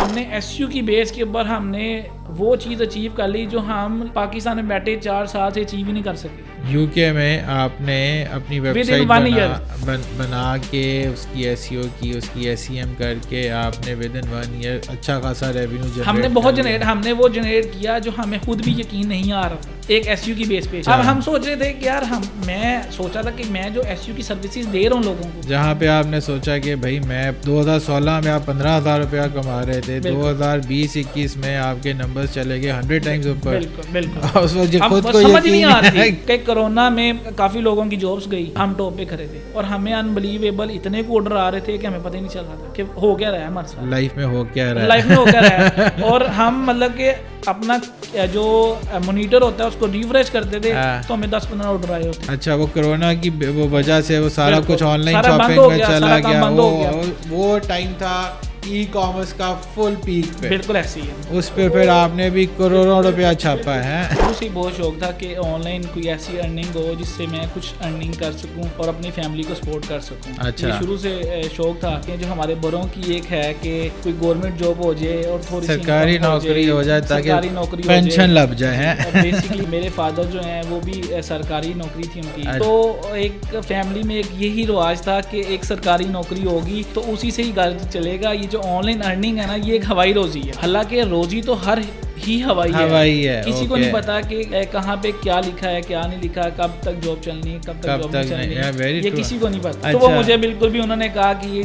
ہم نے S you کی بیس کے اوپر ہم نے وہ چیز اچیو کر لی جو ہم پاکستان میں بیٹھے 4 سال سے اچیو ہی نہیں کر سکے. یو کے میں آپ نے اپنی ویب سائٹ بنا کے اس کی ایس ای او کی, اس کی ایس ای ایم کر کے آپ نے ود ان 1 ایئر اچھا خاصا ریونیو جنریٹ ہم نے بہت ہم نے وہ جنریٹ کیا جو ہمیں خود بھی یقین نہیں آ رہا تھا ایک ایس یو کی بیس پہ. اب ہم سوچ رہے تھے کہ یار میں سوچا تھا کہ میں جو ایس یو کی سروسز دے رہا ہوں لوگوں کو, جہاں پہ آپ نے سوچا کہ بھائی میں 2016 میں آپ 15,000 روپیہ کما رہے تھے, 2020-21 میں آپ کے نمبر چلے گئے 100 ٹائمز اوپر. بالکل خود کو سمجھ نہیں آ رہی کہ کرونا میں کافی لوگوں کی جابس گئی, ہم ٹاپ پہ کھڑے تھے اور ہمیں انبلیویبل اتنے کو آرڈر آ رہے تھے کہ ہمیں پتہ ہی نہیں چل رہا تھا کہ ہو کیا رہا ہے ہمارے ساتھ لائف میں, ہو کیا رہا ہے. اور ہم مطلب کہ اپنا جو مانیٹر ہوتا ہے اس کو ریفریش کرتے تھے تو ہمیں 10-15 آرڈر آئے ہوتے. اچھا, وہ کرونا کی وہ وجہ سے وہ سارا کچھ آن لائن شاپنگ میں چلا گیا, وہ ٹائم تھا ای کامرس کا فل پیک پہ. بالکل ایسی ہے, اس پہ پھر آپ نے بھی کروڑوں روپیہ چھاپا ہے. اسی بہت شوق تھا کہ آن لائن کوئی ایسی ارننگ ہو جس سے میں کچھ ارننگ کر سکوں اور اپنی فیملی کو سپورٹ کر سکوں. اچھا, یہ شروع سے شوق تھا کہ جو ہمارے بڑوں کی ایک ہے کہ کوئی گورنمنٹ جاب ہو جائے اور تھوڑی سرکاری نوکری ہو جائے تاکہ پینشن لگ جائے. بیسیکلی میرے فادر جو ہیں وہ بھی سرکاری نوکری تھی ان کی, تو ایک فیملی میں ایک یہی رواج تھا کہ ایک سرکاری نوکری ہوگی تو اسی سے ہی گھر چلے گا. یہ جو آن لائن ارننگ ہے نا, یہ ایک ہوائی روزی ہے. حالانکہ روزی تو ہر ہی ہوائی ہے, کسی کو نہیں پتا کہ کہاں پہ کیا لکھا ہے کیا نہیں لکھا, کب تک جاب چلنی ہے کب تک جاب نہیں چلنی, یہ کسی کو نہیں پتا. تو وہ مجھے بالکل بھی انہوں نے کہا کہ یہ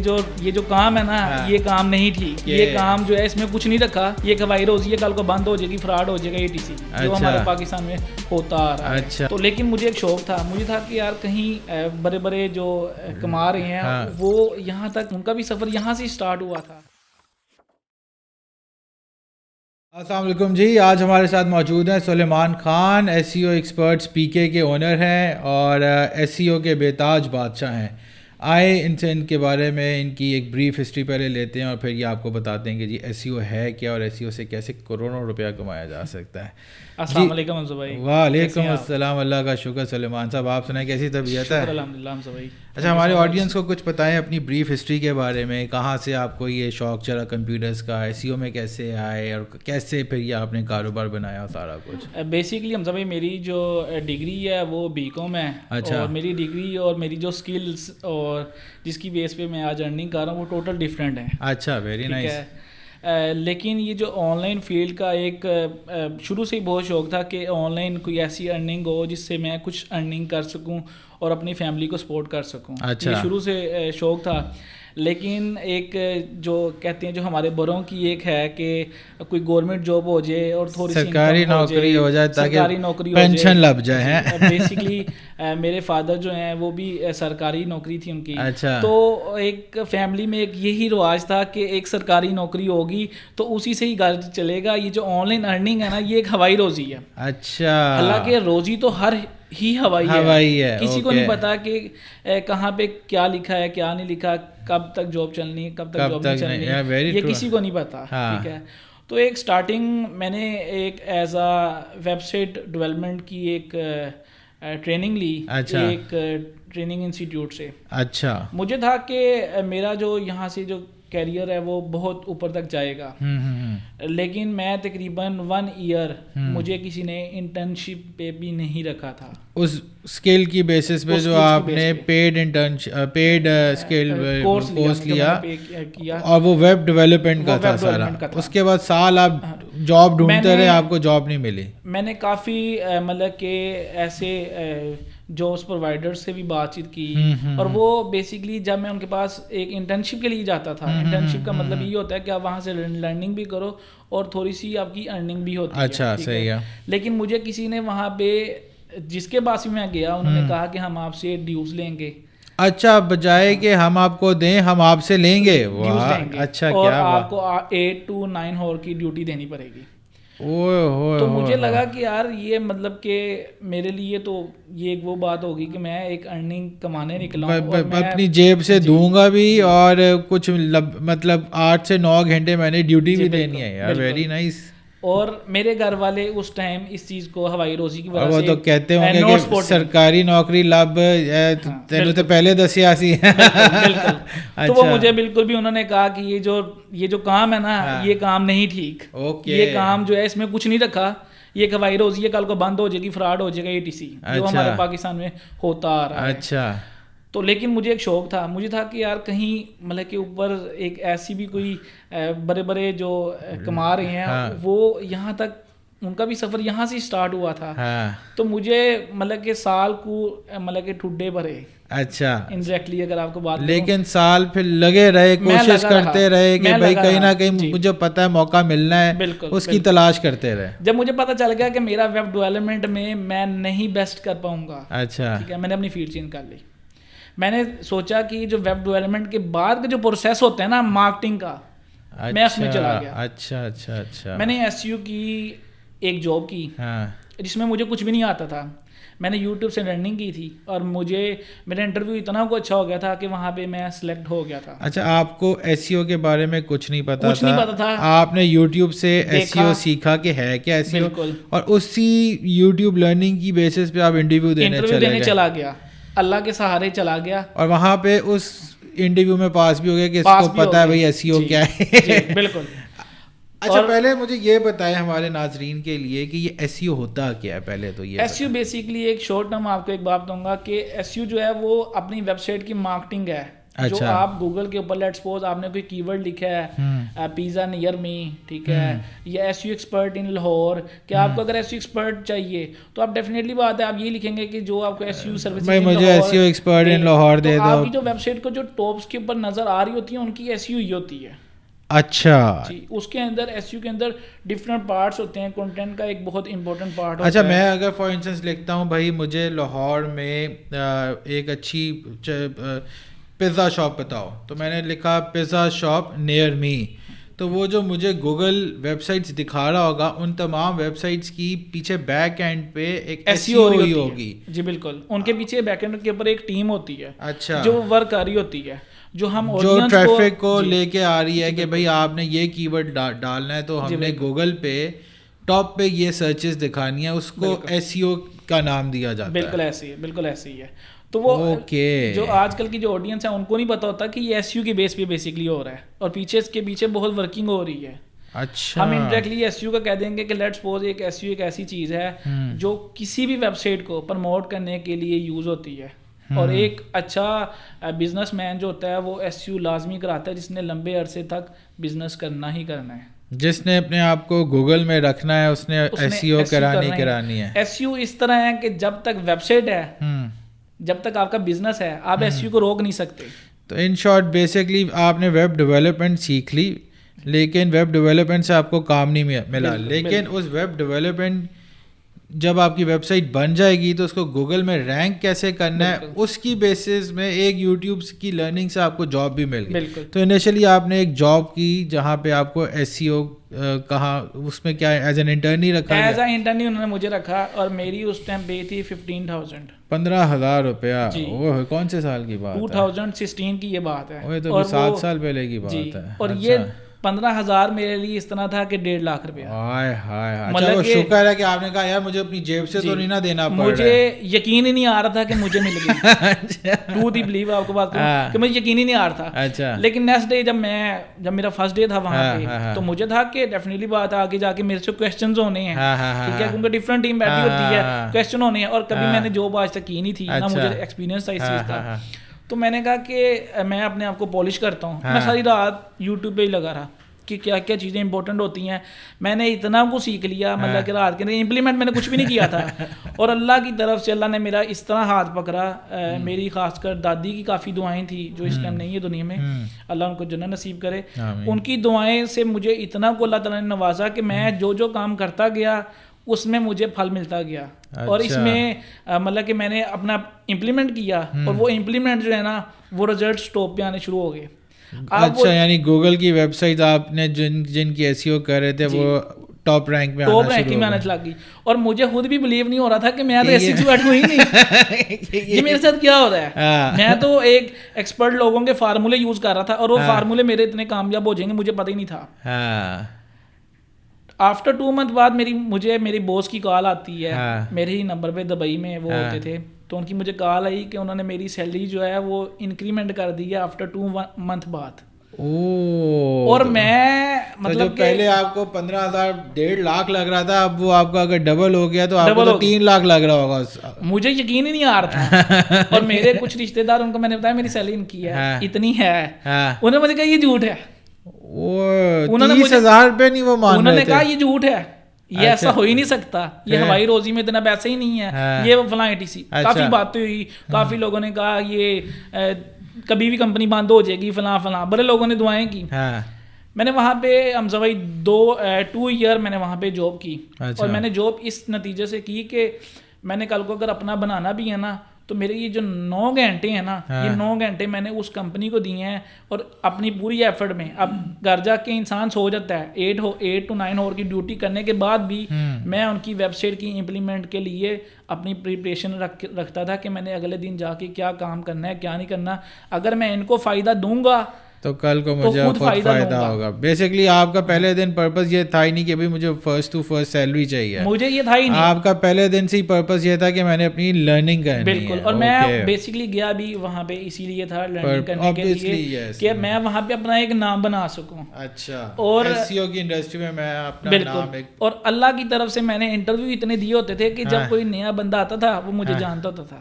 جو کام ہے نا یہ کام نہیں ٹھیک, یہ کام جو ہے اس میں کچھ نہیں رکھا, یہ ایک ہوائی روزی ہے, کل کو بند ہو جائے گی, فراڈ ہو جائے گا, ای ٹی سی جو ہمارے پاکستان میں ہوتا آ رہا ہے. تو لیکن مجھے ایک شوق تھا, مجھے تھا کہ یار کہیں بڑے بڑے جو کما رہے ہیں وہ یہاں تک ان کا بھی سفر یہاں سے اسٹارٹ ہوا تھا. السلام علیکم جی, آج ہمارے ساتھ موجود ہیں سلیمان خان, ایس ای او ایکسپرٹس پی کے اونر ہیں اور ایس ای او کے بےتاج بادشاہ ہیں. آئے ان سے ان کے بارے میں ان کی ایک بریف ہسٹری پہلے لیتے ہیں اور پھر یہ آپ کو بتاتے ہیں کہ جی ایس ای او ہے کیا اور ایس ای او سے کیسے کروڑوں روپیہ کمایا جا سکتا ہے. السلام علیکم حمزہ بھائی. وعلیکم السلام, اللہ کا شکر. سلیمان صاحب آپ سنائیں کیسی طبیعت ہے؟ الحمدللہ حمزہ بھائی. اچھا, ہمارے آڈینس کو کچھ بتائیں اپنی بریف ہسٹری کے بارے میں, کہاں سے آپ کو یہ شوق چلا کمپیوٹرز کا, ایس ای او میں کیسے آئے اور کیسے پھر یہ آپ نے کاروبار بنایا سارا کچھ. بیسیکلی حمزہ بھائی میری جو ڈگری ہے وہ بی کام ہے. اور میری ڈگری اور میری جو اسکلس اور جس کی بیس پہ میں آج ارننگ کر رہا ہوں وہ ٹوٹل ڈفرینٹ ہے. اچھا, ویری نائس. لیکن یہ جو آن لائن فیلڈ کا ایک شروع سے ہی بہت شوق تھا کہ آن لائن کوئی ایسی ارننگ ہو جس سے میں کچھ ارننگ کر سکوں اور اپنی فیملی کو سپورٹ کر سکوں. یہ شروع سے شوق تھا. لیکن ایک جو کہتے ہیں جو ہمارے بڑوں کی ایک ہے کہ کوئی گورنمنٹ جاب ہو جائے اور تھوڑی سرکاری نوکری ہو جائے تاکہ پینشن لگ جائے. بیسیکلی میرے فادر جو ہیں وہ بھی سرکاری نوکری تھی ان کی, تو ایک فیملی میں ایک یہی رواج تھا کہ ایک سرکاری نوکری ہوگی تو اسی سے ہی گھر چلے گا. یہ جو آن لائن ارننگ ہے نا یہ ایک ہوائی روزی ہے. اچھا, حالانکہ روزی تو ہر ہی ہوائی ہے, کسی کو نہیں پتا کہ کہاں پہ کیا لکھا ہے کیا نہیں لکھا, کب تک جاب چلنی ہے کب تک جاب نہیں چلنی, یہ کسی کو نہیں پتا. ٹھیک ہے, تو ایک سٹارٹنگ میں نے ایک as a website development کی ایک ٹریننگ لی ایک ٹریننگ انسٹیٹیوٹ سے. اچھا, مجھے تھا کہ میرا جو یہاں سے جو کیریئر ہے وہ بہت اوپر تک جائے گا. لیکن میں تقریباً 1 ایئر مجھے کسی نے انٹرنشپ پہ بھی نہیں رکھا تھا. اس اسکل کی بیسس پہ جو آپ نے پیڈ اسکل کورس لیا اور وہ ویب ڈیولپمنٹ کا تھا سارا, اس کے بعد سال آپ جاب ڈھونڈتے رہے, آپ کو جاب نہیں ملی. میں نے کافی مطلب کہ ایسے جابس پرووائڈر سے بھی بات چیت کی اور وہ بیسکلی جب میں ان کے پاس ایک انٹرنشپ کے لیے جاتا تھا, انٹرنشپ کا مطلب یہ ہوتا ہے کہ آپ وہاں سے لرننگ بھی کرو اور تھوڑی سی آپ کی ارننگ بھی ہوتی ہے. اچھا, صحیح ہے. لیکن مجھے کسی نے وہاں پہ جس کے پاس بھی میں گیا انہوں نے کہا کہ ہم آپ سے ڈیوز لیں گے. اچھا, بجائے کہ ہم آپ کو دیں ہم آپ سے لیں گے. اچھا, اور آپ کو 8 to 9 ہور کی ڈیوٹی دینی پڑے گی. تو مجھے لگا کہ یار یہ مطلب کہ میرے لیے تو یہ ایک وہ بات ہوگی کہ میں ایک ارننگ کمانے نکلا ہوں, اپنی جیب سے دوں گا بھی اور کچھ مطلب 8 سے 9 گھنٹے میں نے ڈیوٹی بھی دینی ہے. یار ویری نائس. اور میرے گھر والے اس ٹائم اس چیز کو ہوائی روزی کی وجہ سے وہ تو کہتے ہوں گے کہ سرکاری نوکری لب تینوں تو پہلے دسیا سی. بالکل. تو وہ مجھے بالکل بھی انہوں نے کہا کہ یہ جو کام ہے نا یہ کام نہیں ٹھیک, یہ کام جو ہے اس میں کچھ نہیں رکھا, یہ ایک ہوائی روزی ہے, کل کو بند ہو جائے گی, فراڈ ہو جائے گا ETC جو ہمارے پاکستان میں ہوتا آ رہا ہے. اچھا. تو لیکن مجھے ایک شوق تھا, مجھے تھا کہ یار کہیں مطلب کہ اوپر ایک ایسی بھی کوئی بڑے بڑے جو کما رہے ہیں وہ یہاں تک ان کا بھی سفر یہاں سے سٹارٹ ہوا تھا. تو مجھے مطلب کہ سال کو مطلب کہ ٹھڈے بھرے. اچھا. انڈائریکٹلی اگر آپ کو بات, لیکن سال پھر لگے رہے, کوشش کرتے رہے کہ بھائی کہیں نہ کہیں مجھے پتہ ہے موقع ملنا ہے, اس کی تلاش کرتے رہے. جب مجھے پتہ چل گیا کہ میرا ویب ڈیولپمنٹ میں نہیں بیسٹ کر پاؤں گا, اچھا ٹھیک ہے, میں نے اپنی فیلڈ چینج کر لی. میں نے سوچا کہ جو ویب ڈیولپمنٹ کے بعد کا جو پروسیس ہوتا ہے نا مارکیٹنگ کا, میں اس میں چلا گیا. اچھا اچھا اچھا. میں نے SEO کی ایک جاب کی جس میں مجھے کچھ بھی نہیں آتا تھا. میں نے YouTube سے لرننگ کی تھی اور میرا انٹرویو اتنا کو اچھا ہو گیا تھا کہ وہاں پہ میں سلیکٹ ہو گیا تھا. اچھا, آپ کو SEO کے بارے میں کچھ نہیں پتا تھا, آپ نے YouTube سے SEO سیکھا کہ ہے کیا SEO, اور اسی YouTube لرننگ کی بیسس پہ آپ انٹرویو دینے چلا گیا, اللہ کے سہارے چلا گیا, اور وہاں پہ اس انٹرویو میں پاس بھی ہو گیا کہ اس کو پتا ہے بھائی SEO کیا ہے. بالکل. اچھا, پہلے مجھے یہ بتائیں ہمارے ناظرین کے لیے کہ یہ SEO ہوتا کیا ہے. پہلے تو یہ SEO بیسیکلی ایک شارٹ ٹرم آپ کو ایک بات دوں گا کہ SEO جو ہے وہ اپنی ویب سائٹ کی مارکیٹنگ ہے. جو آپ گوگل کے اوپر لیٹ سپوز آپ نے کوئی کی ورڈ لکھا ہے پیزا نیئر می, ٹھیک ہے, یا SEO ایکسپرٹ ان لاہور, کہ آپ کو اگر SEO ایکسپرٹ چاہیے تو آپ ڈیفینیٹلی بات ہے آپ یہ لکھیں گے کہ جو آپ کو SEO سروس مجھے SEO ایکسپرٹ ان لاہور دے دو. آپ کی جو ویب سائٹ کو جو ٹاپس کے اوپر نظر آ رہی ہوتی ہیں ان کی SEO ہی ہوتی ہے. اچھا جی, اس کے اندر SEO کے اندر ڈفرینٹ پارٹس ہوتے ہیں, کنٹینٹ کا ایک بہت امپورٹنٹ پارٹ ہوتا ہے. اچھا, میں اگر فار انسٹنس لکھتا ہوں بھائی مجھے لاہور میں ایک اچھی پیزا شاپ بتاؤ, تو میں نے لکھا پیزا شاپ نیئر می, تو وہ جو مجھے گوگل ویب سائٹس دکھا رہا ہوگا ان تمام ویب سائٹس کی پیچھے بیک اینڈ پہ ایک SEO ہوگی. جی بالکل, ان کے پیچھے بیک اینڈ کے اوپر ایک ٹیم ہوتی ہے. اچھا. جو ورک کر رہی ہوتی ہے, جو ٹریفک کو لے کے آ رہی ہے کہ بھائی آپ نے یہ کی ورڈ ڈالنا ہے, تو ہم نے گوگل پہ ٹاپ پہ یہ سرچز دکھانی ہے, اس کو SEO کا نام دیا جاتا ہے. بالکل ایسے ہی, بالکل ایسے ہی ہے. تو وہ جو آج کل کی جو آڈینس ہے ان کو نہیں پتا ہوتا کہ یہ SEO کی بیس پہ بیسکلی ہو رہا ہے, اور پیچھے اس کے پیچھے بہت ورکنگ ہو رہی ہے. اچھا, ہم انڈائریکٹلی SEO کا کہہ دیں گے کہ لیٹ سپوز ایک SEO ایک ایسی چیز ہے جو کسی بھی ویب سائٹ کو پروموٹ کرنے کے لیے یوز ہوتی ہے, اور ایک اچھا بزنس مین جو ہوتا ہے وہ SEO لازمی کراتا ہے جس نے لمبے عرصے تک بزنس کرنا ہی کرنا ہے. جس نے اپنے آپ کو گوگل میں رکھنا ہے اس نے SEO کرانی ہے. SEO اس طرح ہے کہ جب تک ویب سائٹ ہے, جب تک آپ کا بزنس ہے, آپ SEO کو روک نہیں سکتے. تو ان شارٹ بیسکلی آپ نے ویب ڈیولپمنٹ سیکھ لی, لیکن ویب ڈیولپمنٹ سے آپ کو کام نہیں ملا, لیکن اس ویب ڈیولپمنٹ جب آپ کی ویب سائٹ بن جائے گی تو اس کو گوگل میں رینک کیسے کرنا ہے اس کی بیسس میں ایک یوٹیوب کی لرننگ سے آپ کو جاب بھی مل گئی. تو انیشلی آپ نے ایک جاب کی جہاں پہ آپ کو SEO کہاں, اس میں کیا ایز این انٹرن ہی رکھا, ایز این انٹرن انہوں نے مجھے رکھا, اور میری اس ٹائم پے تھی 15,000 روپیہ. وہ کون سے سال کی بات ہے؟ 2016 کی یہ بات ہے. وہ تو 7 سال پہلے کی بات ہے. اور یہ 15,000 میرے لیے اس طرح تھا کہ 1.5 لاکھ روپیہ. مطلب شکر ہے کہ آپ نے کہا یار مجھے اپنی جیب سے تو نہیں نہ دینا پڑ رہا ہے. مجھے یقین ہی نہیں آ رہا تھا کہ مجھے مل گئی. ٹو دی بلیو آپ کو بات کروں کہ مجھے یقین ہی نہیں آ رہا تھا. لیکن نیکسٹ ڈے جب میرا فرسٹ ڈے تھا وہاں پہ, تو مجھے تھا کہ ڈیفینیٹلی بات ہے آگے جا کے میرے سے کویسچنز ہونے ہیں, ٹھیک ہے, کیونکہ ڈفرینٹ ٹیم بیٹھی ہوتی ہے, کویسچن ہونے ہیں, اور کبھی میں نے جاب آج تک کی نہیں تھی, نہ مجھے ایکسپیرینس تھا اس چیز کا. تو میں نے کہا کہ میں اپنے آپ کو پالش کرتا ہوں. میں ساری رات یوٹیوب پہ ہی لگا رہا کہ کیا کیا چیزیں امپورٹنٹ ہوتی ہیں. میں نے اتنا کو سیکھ لیا, مطلب کہ رات کے اندر امپلیمنٹ میں نے کچھ بھی نہیں کیا تھا, اور اللہ کی طرف سے اللہ نے میرا اس طرح ہاتھ پکڑا. میری خاص کر دادی کی کافی دعائیں تھیں جو اس ٹائم نہیں ہے دنیا میں, اللہ ان کو جنت نصیب کرے. ان کی دعائیں سے مجھے اتنا کو اللہ تعالیٰ نے نوازا کہ میں جو کام کرتا گیا اس میں مجھے پھل ملتا گیا, اور اس میں مطلب کہ میں نے اپنا امپلیمنٹ کیا, اور وہ امپلیمنٹ جو ہے نا وہ رزلٹس ٹاپ پہ آنے شروع ہو گئے. اچھا, یعنی گوگل کی ویب سائٹ آپ نے جن کی SEO کر رہے تھے وہ ٹاپ رینک میں آنا لگ گئی, اور مجھے خود بھی بلیو نہیں ہو رہا تھا کہ میں تو ایکسپرٹ ہوں ہی نہیں. یہ میرے ساتھ کیا ہو رہا ہے؟ میں تو ایک ایکسپرٹ لوگوں کے فارمولے یوز کر رہا تھا, اور وہ فارمولے میرے اتنے کامیاب ہو جائیں گے مجھے پتہ ہی نہیں تھا. آفٹر 2 منتھ بعد مجھے میری باس کی کال آتی ہے, ہاں. میرے ہی نمبر پہ دبئی میں وہ ہوتے تھے, تو ان کی مجھے کال آئی کہ انہوں نے میری سیلری جو ہے وہ انکریمنٹ کر دی ہے آفٹر 2 منتھ بعد. اور میں مطلب پہلے آپ کو 15,000 1.5 لاکھ لگ رہا تھا, اب وہ آپ کا اگر ڈبل ہو گیا تو آپ کو 3 لاکھ لگ رہا ہوگا. مجھے یقین ہی نہیں آ رہا تھا. اور میرے کچھ رشتے دار, ان کو میں نے بتایا میری سیلری ان کی ہے اتنی ہے, انہوں نے مجھے کہا یہ جھوٹ ہے. 30,000 روپے نہیں وہ مان رہے تھے. انہوں نے کہا یہ جھوٹ ہے, یہ ایسا ہو ہی نہیں سکتا, یہ ہوائی روزی میں اتنا پیسہ ہی نہیں ہے, یہ فلاں ایٹی. کافی باتیں ہوئی, کافی لوگوں نے کہا یہ کبھی بھی کمپنی بند ہو جائے گی فلاں فلاں, بڑے لوگوں نے دعائیں کی. میں نے وہاں پہ حمزہ بھائی 2 ایئر میں نے وہاں پہ جاب کی, اور میں نے جاب اس نتیجے سے کی کہ میں نے کل کو اگر اپنا بنانا بھی ہے نا تو میرے یہ جو 9 گھنٹے ہیں نا, یہ 9 گھنٹے میں نے اس کمپنی کو دیے ہیں, اور اپنی پوری ایفرٹ میں. اب گھر جا کے انسان سو جاتا ہے 8 to 9 آور کی ڈیوٹی کرنے کے بعد بھی میں ان کی ویب سائٹ کی امپلیمنٹ کے لیے اپنی پریپریشن رکھتا تھا کہ میں نے اگلے دن جا کے کیا کام کرنا ہے کیا نہیں کرنا. اگر میں ان کو فائدہ دوں گا تو کل کو مجھے خود فائدہ ہوگا. بیسکلی آپ کا پہلے دن پرپز یہ تھا ہی نہیں کہ بھائی مجھے فرسٹ ٹو فرسٹ سیلری چاہیے, مجھے یہ تھا ہی نہیں. آپ کا پہلے دن سے ہی پرپز یہ تھا کہ میں نے اپنی لرننگ کرنی ہے. بالکل, اور میں بیسکلی گیا بھی وہاں پہ اسی لیے تھا, لرننگ کرنے کے لیے کہ میں وہاں پہ اپنا ایک نام بنا سکوں. اچھا, اور ایسیو کی انڈسٹری میں میں اپنا نام ایک, اور اللہ کی طرف سے میں نے انٹرویو اتنے دیے ہوتے تھے کہ جب کوئی نیا بندہ آتا تھا وہ مجھے جانتا ہوتا تھا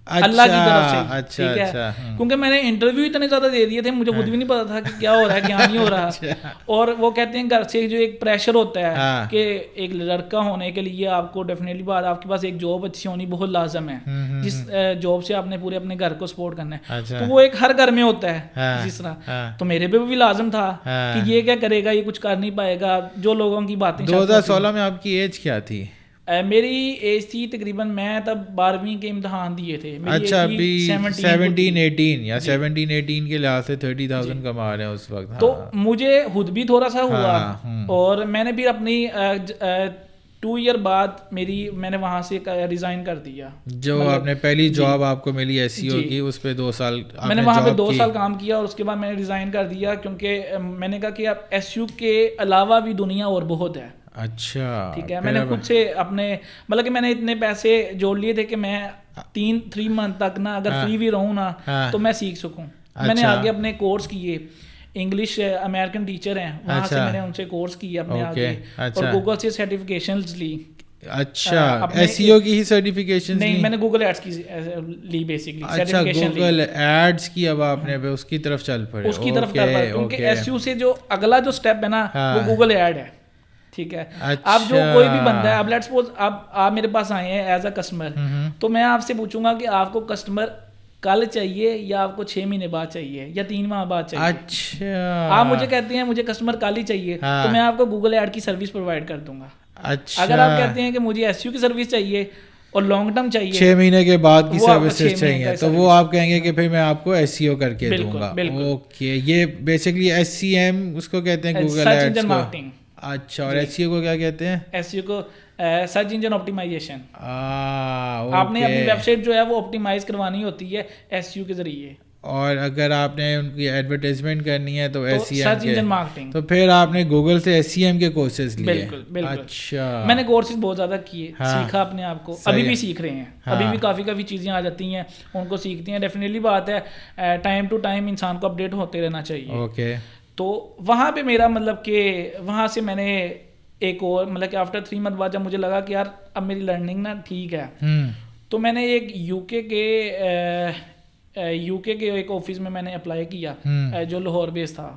اللہ کی طرف سے. ٹھیک ہے, کیونکہ میں نے انٹرویو اتنے زیادہ دے دیے تھے, مجھے خود بھی نہیں پتا تھا کہ کیا ہو رہا ہے کیا نہیں ہو رہا. اور وہ کہتے ہیں گھر سے جو ایک پریشر ہوتا ہے کہ ایک لڑکا ہونے کے لیے آپ کو ڈیفینیٹلی بات آپ کے پاس ایک جاب اچھی ہونی بہت لازم ہے, جس جاب سے آپ نے پورے اپنے گھر کو سپورٹ کرنا ہے. تو وہ ایک ہر گھر میں ہوتا ہے جس طرح, تو میرے پہ بھی لازم تھا کہ یہ کیا کرے گا, یہ کچھ کر نہیں پائے گا, جو لوگوں کی باتیں. 2016 میں آپ کی ایج کیا تھی؟ میری ایج تھی تقریباً, میں تب 12ویں کے امتحان دیے تھے. اچھا, ابھی 17-18 یا 17-18 کے لحاظ سے 30,000 کما رہے ہیں اس وقت. تو مجھے خود بھی تھوڑا سا ہوا, اور میں نے پھر اپنی 2 ایئر بعد میں نے وہاں سے ریزائن کر دیا. جو آپ نے پہلی جاب آپ کو ملی ایس سی او کی, اس پہ 2 سال میں نے وہاں پہ 2 سال کام کیا, اور اس کے بعد میں نے ریزائن کر دیا, کیونکہ میں نے کہا کہ اب ایس یو کے علاوہ بھی دنیا اور بہت ہے. اچھا, ٹھیک ہے, میں نے خود سے اپنے مطلب کہ میں نے اتنے پیسے جوڑ لیے تھے کہ میں 3 منتھ تک نا اگر فری بھی رہوں نا تو میں سیکھ سکوں. میں نے آگے اپنے کورس کیے, انگلش امریکن ٹیچر ہیں وہاں سے میں نے ان سے کورس کیے اپنے آگے, اور گوگل سے سرٹیفکیشنز لی. اچھا, ایس سی او کی ہی سرٹیفکیشن نہیں, میں نے گوگل ایڈس کی لی بیسکلی. اچھا, گوگل ایڈس کی, اب آپ نے اس کی طرف چل پڑے, اس کی طرف چل پڑے, کیونکہ ایس یو سے جو اگلا جو اسٹیپ ہے نا وہ گوگل ایڈ ہے. ٹھیک ہے, آپ جو کوئی بھی بندہ ہے, اب لیٹس سپوز آپ میرے پاس آئے ہیں ایز اے کسٹمر, تو میں آپ سے پوچھوں گا کہ آپ کو کسٹمر کل چاہیے یا آپ کو 6 مہینے بعد چاہیے یا 3 ماہ بعد چاہیے. اچھا, آپ مجھے کہتے ہیں مجھے کسٹمر کل ہی چاہیے, تو میں آپ کو گوگل ایڈ کی سروس پرووائڈ کر دوں گا. اچھا, اگر آپ کہتے ہیں کہ مجھے ایس یو کی سروس چاہیے اور لانگ ٹرم چاہیے, 6 مہینے کے بعد کی سروسز چاہیے, تو وہ آپ کہیں گے کہ پھر میں آپ کو ایس سی او کر کے دوں گا. اوکے, یہ بیسکلی ایس سی ایم اس کو کہتے ہیں, گوگل ایڈس کو. اچھا, اور ایس سی او کو کیا کہتے ہیں؟ ایس سی او کو سرچ انجن آپٹیمائزیشن. آپ نے اپنی ویب سائٹ جو ہے وہ آپٹیمائز کروانی ہوتی ہے ایس سی او کے ذریعے, اور اگر آپ نے ان کی ایڈورٹائزمنٹ کرنی ہے تو S C M search engine marketing, تو پھر آپ نے گوگل سے ایس سی ایم کے کورسز لیے. بالکل بالکل. اچھا, میں نے کورسز بہت زیادہ کیے, سیکھا اپنے آپ کو, ابھی بھی سیکھ رہے ہیں, ابھی بھی کافی چیزیں آ جاتی ہیں ان کو سیکھتے ہیں. ڈیفینیٹلی بات ہے, ٹائم ٹو ٹائم انسان کو اپڈیٹ ہوتے رہنا چاہیے. اوکے, تو وہاں پہ میرا مطلب کہ وہاں سے میں نے ایک اور مطلب کہ آفٹر 3 منتھ بعد جب مجھے لگا کہ یار اب میری لرننگ نا ٹھیک ہے, تو میں نے ایک یو کے ایک آفس میں نے اپلائی کیا جو لاہور بیس تھا.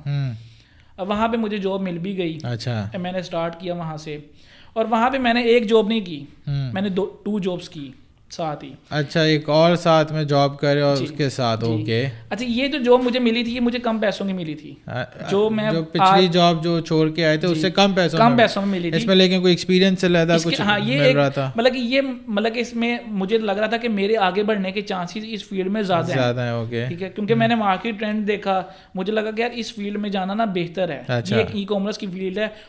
وہاں پہ مجھے جاب مل بھی گئی. اچھا, میں نے اسٹارٹ کیا وہاں سے, اور وہاں پہ میں نے ایک جاب نہیں کی, میں نے 2 جابس کی ساتھ ہی. اچھا, ایک اور ساتھ میں جاب کرے اور اس کے ساتھ. اوکے, اچھا, یہ جو جاب مجھے ملی تھی یہ مجھے کم پیسوں کی ملی تھی. جو پچھلی جاب جو چھوڑ کے آئے تھے اس سے کم پیسوں میں ملی تھی. اس میں لیکن کوئی ایکسپیرینس سے زیادہ کچھ مل رہا تھا. مطلب کہ اس میں مجھے لگ رہا تھا کہ میرے آگے بڑھنے کے چانسز اس فیلڈ میں زیادہ ہیں. اوکے, ٹھیک ہے, کیونکہ میں نے مارکیٹ ٹرینڈ دیکھا, مجھے لگا کہ یار اس فیلڈ میں جانا نا بہتر ہے. یہ ایک ای کامرس کی فیلڈ ہے,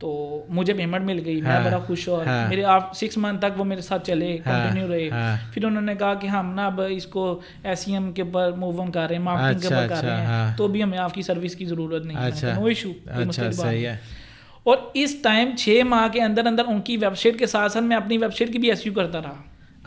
تو مجھے پیمنٹ مل گئی, میں بڑا خوش ہوا. میرے 6 منتھ تک وہ میرے ساتھ چلے, کنٹینیو رہے. پھر انہوں نے کہا کہ ہم نا اب اس کو SEM کے اوپر موو آن کر رہے ہیں, مارکیٹنگ کے اوپر کر رہے ہیں, تو بھی ہمیں آپ کی سروس کی ضرورت نہیں ہے. No issue. صحیح ہے. اور اس ٹائم 6 ماہ کے اندر ان کی ویب سائٹ کے ساتھ ساتھ میں اپنی ویب سائٹ کی بھی SEO کرتا رہا.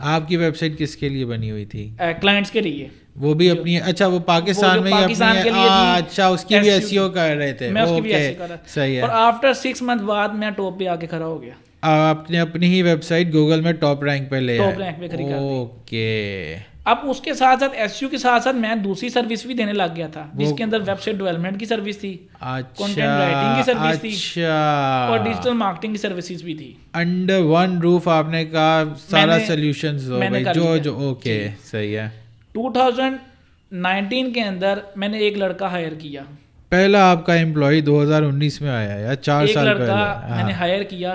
آپ کی ویب سائٹ کس کے لیے بنی ہوئی تھی؟ کلائنٹس کے لیے. وہ بھی اپنی, اچھا وہ پاکستان میں ہی اپنی, اچھا اس کی بھی SEO کر رہے تھے. میں اس کی بھی SEO کر رہا. صحیح ہے. اور آفٹر 6 منتھ بعد میں ٹاپ پہ آ کے کھڑا ہو گیا. آپ نے اپنی ہی ویب سائٹ گوگل میں ٹاپ رینک پہ لے آئے. ٹاپ رینک پہ کھڑی کر دی. اوکے. اب اس کے ساتھ ساتھ SEO کے ساتھ ساتھ میں دوسری سروس بھی دینے لگ گیا تھا, جس کے اندر ویب سائٹ ڈیولپمنٹ کی سروس تھی, کنٹینٹ رائٹنگ کی سروس تھی, اور ڈیجیٹل مارکیٹنگ کی سروسز بھی تھی. انڈر ون روف آپ نے کہا سارا سولوشنز ہو گئے جو. اوکے صحیح ہے. 2019 کے اندر میں نے ایک لڑکا ہائر کیا. پہلا آپ کا امپلائی 2019 میں آیا یا 4 سال پہلے؟ ایک لڑکا میں نے ہائر کیا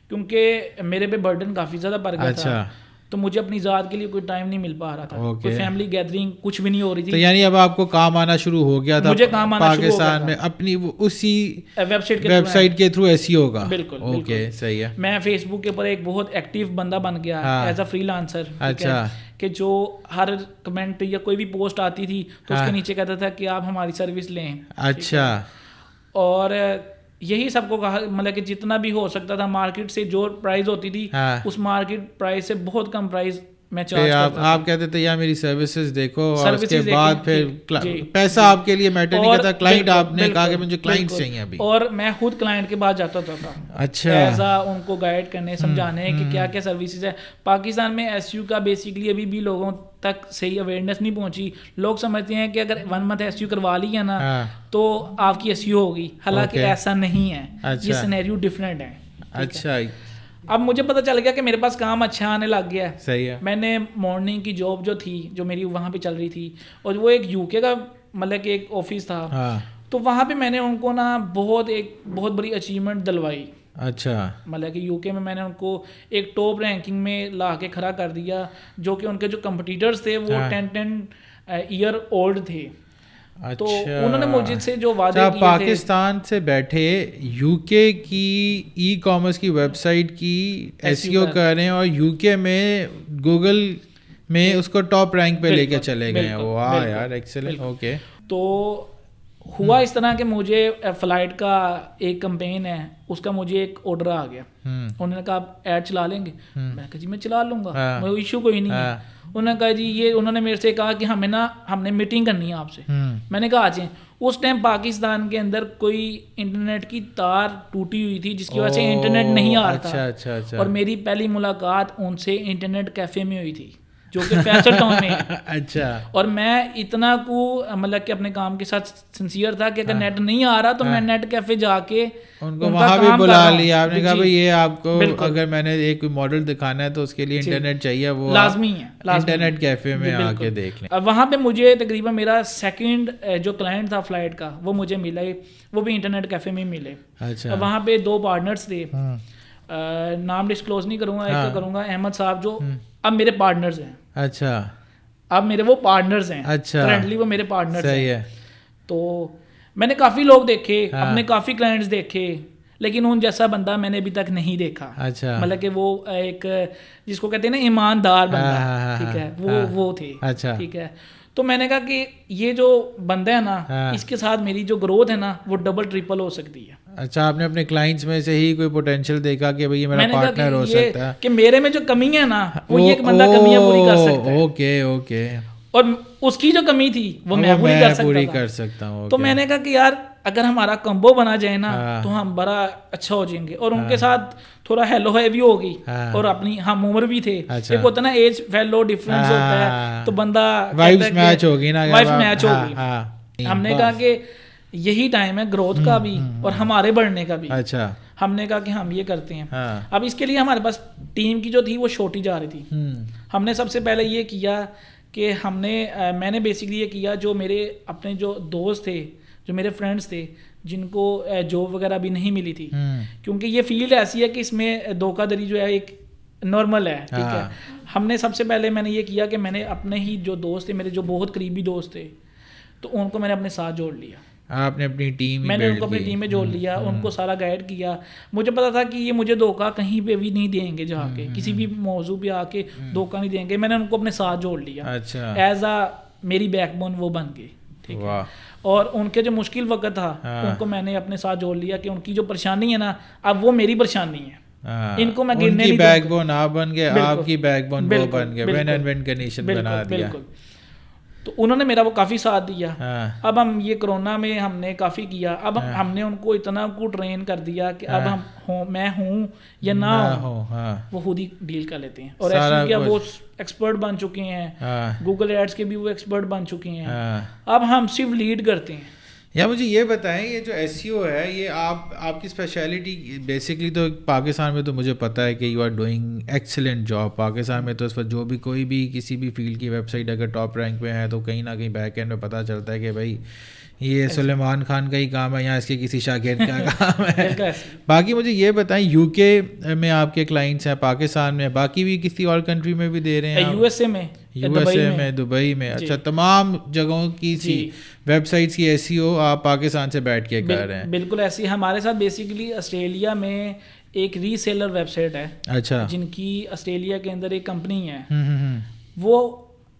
کیونکہ میرے پہ برڈن کافی زیادہ پڑ گیا تھا, تو مجھے اپنی ذات کے لیے کوئی ٹائم نہیں مل پا رہا تھا, کوئی فیملی گیدرنگ کچھ بھی نہیں ہو رہی تھی. تو یعنی اب آپ کو کام آنا شروع ہو گیا تھا مجھے کام آنا شروع پاکستان میں اپنی اسی ویب سائٹ کے تھرو SEO کا؟ بالکل. اوکے صحیح ہے. میں فیس بک کے اوپر ایک بہت ایکٹیو بندہ بن گیا ایز اے فری لانسر. اچھا. کہ جو ہر کمنٹ یا کوئی بھی پوسٹ آتی تھی تو اس کے نیچے کہتا تھا کہ آپ ہماری سروس لیں. اچھا. اور یہی سب کو کہا, مطلب کہ جتنا بھی ہو سکتا تھا مارکیٹ سے جو پرائز ہوتی تھی اس مارکیٹ پرائز سے بہت کم پرائز میں چارج کرتا تھا. آپ کہتے تھے یا میری سروسز دیکھو, اور اس کے بعد پھر پیسہ آپ کے لیے میٹر نہیں کرتا, کلائنٹ آپ نے کہا کہ مجھے کلائنٹ چاہیے ابھی. اور میں خود کلائنٹ کے بعد جاتا تھا. اچھا. ایسا ان کو گائیڈ کرنے, سمجھانے کہ کیا کیا سروسز ہے. پاکستان میں SEO کا بیسکلی ابھی بھی لوگوں تک صحیح اویئرنیس نہیں پہنچی. لوگ سمجھتے ہیں کہ اگر 1 منتھ SEO کروا لی ہے نا تو آپ کی SEO ہوگی, حالانکہ ایسا نہیں ہے. یہ سینیریو ڈفرینٹ ہے. اچھا. اب مجھے پتہ چل گیا کہ میرے پاس کام اچھا آنے لگ گیا ہے. صحیح ہے. میں نے مارننگ کی جاب جو تھی, جو میری وہاں پہ چل رہی تھی, اور وہ ایک UK کا مطلب کہ ایک آفس تھا, تو وہاں پہ میں نے ان کو نا بہت بڑی اچیومنٹ دلوائی. اچھا. مطلب کہ UK میں نے ان کو ایک ٹاپ رینکنگ میں لا کے کھڑا کر دیا, جو کہ ان کے جو کمپٹیٹرز تھے وہ 10 ایئر اولڈ تھے. تو انہوں نے مجھ سے جو وعدے کیے تھے, پاکستان سے بیٹھے UK کی ای کامرس کی ویب سائٹ کی SEO کر رہے ہیں, اور UK میں گوگل میں اس کو ٹاپ رینک پہ لے کے چلے گئے ہیں. واہ یار, ایکسلنٹ. اوکے. تو ہوا اس طرح کہ مجھے فلائٹ کا ایک کمپین ہے, اس کا مجھے ایک آرڈر آ گیا. انہوں نے کہا آپ ایڈ چلا لیں گے؟ میں نے کہا جی میں چلا لوں گا, کوئی ایشو کوئی نہیں ہے. انہوں نے کہا جی یہ, انہوں نے میرے سے کہا کہ ہم نے میٹنگ کرنی ہے آپ سے. میں نے کہا آ جائیں. اس ٹائم پاکستان کے اندر کوئی انٹرنیٹ کی تار ٹوٹی ہوئی تھی, جس کی وجہ سے انٹرنیٹ نہیں آ رہا تھا. اور میری پہلی ملاقات ان سے انٹرنیٹ کیفے میں ہوئی تھی, جو کہ فیصل ٹاؤن میں ہے. اچھا. اور میں اتنا کو مطلب کہ اپنے کام کے ساتھ سنسیئر تھا کہ اگر نیٹ نہیں آ رہا تو میں نیٹ کیفے جا کے ان کو وہاں بھی بلا لیا. آپ نے کہا بھائی یہ آپ کو اگر میں نے ایک ماڈل دکھانا ہے تو اس کے لیے انٹرنیٹ چاہیے, وہ لازمی ہے, انٹرنیٹ کیفے میں آ کے دیکھ لیں. وہاں پہ مجھے تقریباً میرا سیکنڈ جو کلائنٹ تھا فلائٹ کا, وہ مجھے ملا, وہ بھی انٹرنیٹ کیفے میں ملے. وہاں پہ 2 پارٹنرس تھے, نام ڈسکلوز نہیں کروں گا, ایک کا کروں گا, احمد صاحب, جو اب میرے پارٹنرز ہیں. اچھا. اب میرے وہ پارٹنرز ہیں. اچھا. کرنٹلی وہ میرے پارٹنرز ہیں. صحیح ہے. تو میں نے کافی لوگ دیکھے, اپنے کافی کلائنٹس دیکھے, لیکن ان جیسا بندہ میں نے ابھی تک نہیں دیکھا. اچھا. مطلب کہ وہ ایک جس کو کہتے ہیں نا ایماندار بندہ, ٹھیک ہے, وہ تھے. اچھا. ٹھیک ہے. تو میں نے کہا کہ یہ جو بندہ ہے نا, اس کے ساتھ میری جو گروتھ ہے نا وہ ڈبل ٹرپل ہو سکتی ہے. اچھا. آپ نے اپنے کلائنٹس میں سے ہی کوئی پوٹینشیل دیکھا کہ بھئی یہ میرا پارٹنر ہو سکتا ہے, کہ میرے میں جو کمی ہے نا وہ یہ بندہ کمیاں پوری کر سکتا ہے. Okay okay. اور اس کی جو کمی تھی وہ میں پوری کر سکتا ہوں. تو میں نے کہا کہ یار اگر ہمارا کمبو بنا جائے نا تو ہم بڑا اچھا ہو جائیں گے. اور ان کے ساتھ تھوڑا ہیلو ہے بھی ہوگی, اور اپنی ہم عمر بھی تھے. ایک ہوتا ہے نا ایج فیلو ڈفرینس ہوتا ہے, تو بندہ وائبس میچ ہوگی نا, وائبس میچ ہوگی. ہم نے کہا کہ یہی ٹائم ہے گروتھ کا بھی اور ہمارے بڑھنے کا بھی. اچھا. ہم نے کہا کہ ہم یہ کرتے ہیں. اب اس کے لیے ہمارے پاس ٹیم کی جو تھی وہ چھوٹی جا رہی تھی. ہم نے سب سے پہلے یہ کیا کہ میں نے بیسکلی یہ کیا, جو میرے اپنے جو دوست تھے, جو میرے فرینڈس تھے, جن کو جاب وغیرہ بھی نہیں ملی تھی, کیونکہ یہ فیلڈ ایسی ہے کہ اس میں دھوکہ دھڑی جو ہے ایک نارمل ہے. ٹھیک ہے. ہم نے سب سے پہلے میں نے یہ کیا کہ میں نے اپنے ہی جو دوست تھے, میرے جو بہت قریبی دوست تھے, تو ان کو میں نے اپنے ساتھ جوڑ لیا. آپ نے اپنی ٹیم میں نے ان کو اپنی ٹیم میں جوڑ لیا, ان کو سارا گائیڈ کیا. مجھے پتا تھا کہ یہ مجھے دھوکہ کہیں پہ بھی نہیں دیں گے, جا کے کسی بھی موضوع پہ آ کے دھوکہ نہیں دیں گے. میں نے ان کو اپنے ساتھ جوڑ لیا, اچھا ایز اے میری بیک بون وہ بن گئی, ٹھیک ہے. اور ان کے جو مشکل وقت تھا ان کو میں نے اپنے ساتھ جوڑ لیا کہ ان کی جو پریشانی ہے نا اب وہ میری پریشانی ہے, ان کو میں گرنے نہیں. بیک بون آپ بن گئے, آپ کی بیک بون وہ بن گئے, ون اینڈ ون کنڈیشن بنا دیا. بالکل. تو انہوں نے میرا وہ کافی ساتھ دیا. اب ہم یہ کرونا میں ہم نے کافی کیا, اب ہم نے ان کو اتنا کو ٹرین کر دیا کہ اب ہم میں ہوں یا نہ ہوں وہ خود ہی ڈیل کر لیتے ہیں. اور ایسے کیا وہ ایکسپرٹ بن چکے ہیں, گوگل ایڈس کے بھی وہ ایکسپرٹ بن چکے ہیں. اب ہم صرف لیڈ کرتے ہیں. یا مجھے یہ بتائیں, یہ جو ایس سی او ہے یہ آپ کی اسپیشلٹی بیسکلی تو پاکستان میں تو مجھے پتہ ہے کہ you are doing excellent job. Pakistan میں تو اس وقت جو بھی کوئی بھی کسی بھی فیلڈ کی ویب سائٹ اگر ٹاپ رینک پہ ہے تو کہیں نہ کہیں بیک اینڈ میں پتہ چلتا ہے کہ بھائی یہ سلیمان خان کا ہی کام ہے یا اس کے کسی شاگرد کا کام ہے. باقی مجھے یہ بتائیں, یو کے میں آپ کے کلائنٹس ہیں, پاکستان میں, باقی بھی کسی اور کنٹری میں بھی دے رہے ہیں, یو ایس اے میں, دبئی میں. اچھا, تمام جگہوں کی ویب سائٹس کی ایس ای او آپ پاکستان سے بیٹھ کے کر رہے ہیں؟ بالکل ایسی. ہمارے ساتھ بیسیکلی آسٹریلیا میں ایک ری سیلر ویب سائٹ ہے, اچھا, جن کی آسٹریلیا کے اندر ایک کمپنی ہے, وہ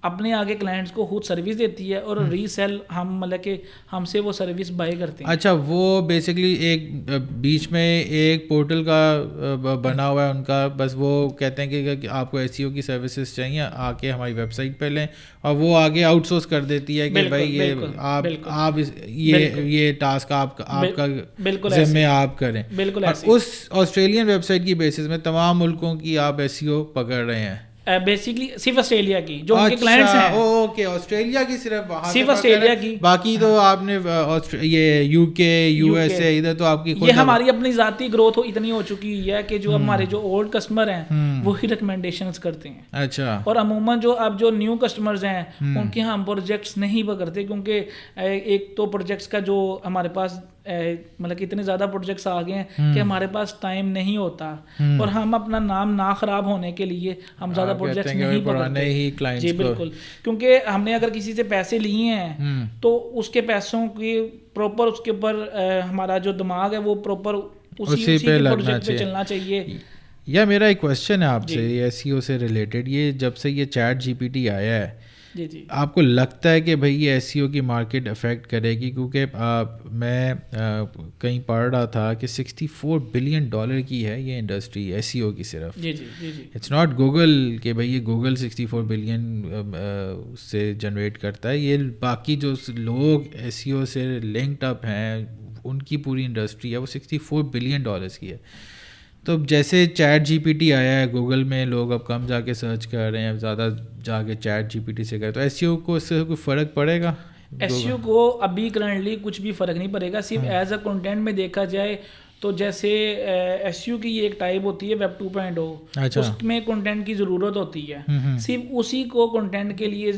اپنے آگے کلائنٹس کو خود سروس دیتی ہے اور ری سیل ہم مطلب کہ ہم سے وہ سروس بائی کرتے ہیں. اچھا, وہ بیسکلی ایک بیچ میں ایک پورٹل کا بنا ہوا ہے ان کا, بس وہ کہتے ہیں کہ آپ کو ایس ای او کی سروسز چاہیے, آ کے ہماری ویب سائٹ پہ لیں, اور وہ آگے آؤٹ سورس کر دیتی ہے کہ بھائی یہ آپ یہ ٹاسک آپ کا ذمہ آپ کریں. اس آسٹریلین ویب سائٹ کی بیسس میں تمام ملکوں کی آپ ایس ای او پکڑ رہے ہیں؟ بیسکلی صرف آسٹریلیا کی جو ان کے کلائنٹس ہیں. اوکے, آسٹریلیا کی صرف وہاں صرف آسٹریلیا کی, باقی تو آپ نے یہ یو کے, یو ایس اے, ادھر تو آپ کی یہ ہماری اپنی ذاتی گروتھ اتنی ہو چکی ہے کہ جو ہمارے جو اولڈ کسٹمر ہیں وہی ریکمنڈیشنز کرتے ہیں. اچھا, اور عموماً جو اب جو نیو کسٹمرز ہیں ان کے ہم پروجیکٹس نہیں پکڑتے, کیونکہ ایک تو پروجیکٹس کا جو ہمارے پاس مطلب کہ اتنے زیادہ پروجیکٹس آ گئے ہیں کہ ہمارے پاس ٹائم نہیں ہوتا, اور ہم اپنا نام نہ خراب ہونے کے لیے ہم زیادہ پروجیکٹس نہیں پکڑتے. جی بالکل, کیونکہ ہم نے اگر کسی سے پیسے لیے ہیں تو اس کے پیسوں کی پراپر اس کے اوپر ہمارا جو دماغ ہے وہ پراپر اسی پروجیکٹ پہ چلنا چاہیے. یا میرا ایک کوشچن ہے آپ سے ایس ای او سے ریلیٹڈ, یہ جب سے یہ چیٹ جی پی ٹی آیا ہے, جی آپ کو لگتا ہے کہ بھائی یہ ایس ای او کی مارکیٹ افیکٹ کرے گی؟ کیونکہ میں کہیں پڑھ رہا تھا کہ $64 بلین کی ہے یہ انڈسٹری ایس ای او کی صرف. جی جی جی, اٹس ناٹ گوگل کہ بھائی یہ گوگل 64 بلین سے جنریٹ کرتا ہے, یہ باقی جو لوگ ایس ای او سے لنکڈ اپ ہیں ان کی پوری انڈسٹری ہے وہ $64 بلین کی ہے. تو جیسے چیٹ جی پی ٹی آیا ہے گوگل میں, لوگ اب کم جا کے سرچ کر رہے ہیں, زیادہ جا کے چیٹ جی پی ٹی سے کریں, تو ایس ای او کو اس سے کوئی فرق پڑے گا؟ ایس ای او کو ابھی کرنٹلی کچھ بھی فرق نہیں پڑے گا, صرف ایز اے کنٹینٹ میں دیکھا جائے تو جیسے ایس یو کی ایک ٹائپ ہوتی ہے ویب 2.0, اس میں کنٹینٹ کی ضرورت ہوتی ہے, صرف اسی کو کنٹینٹ کے لیے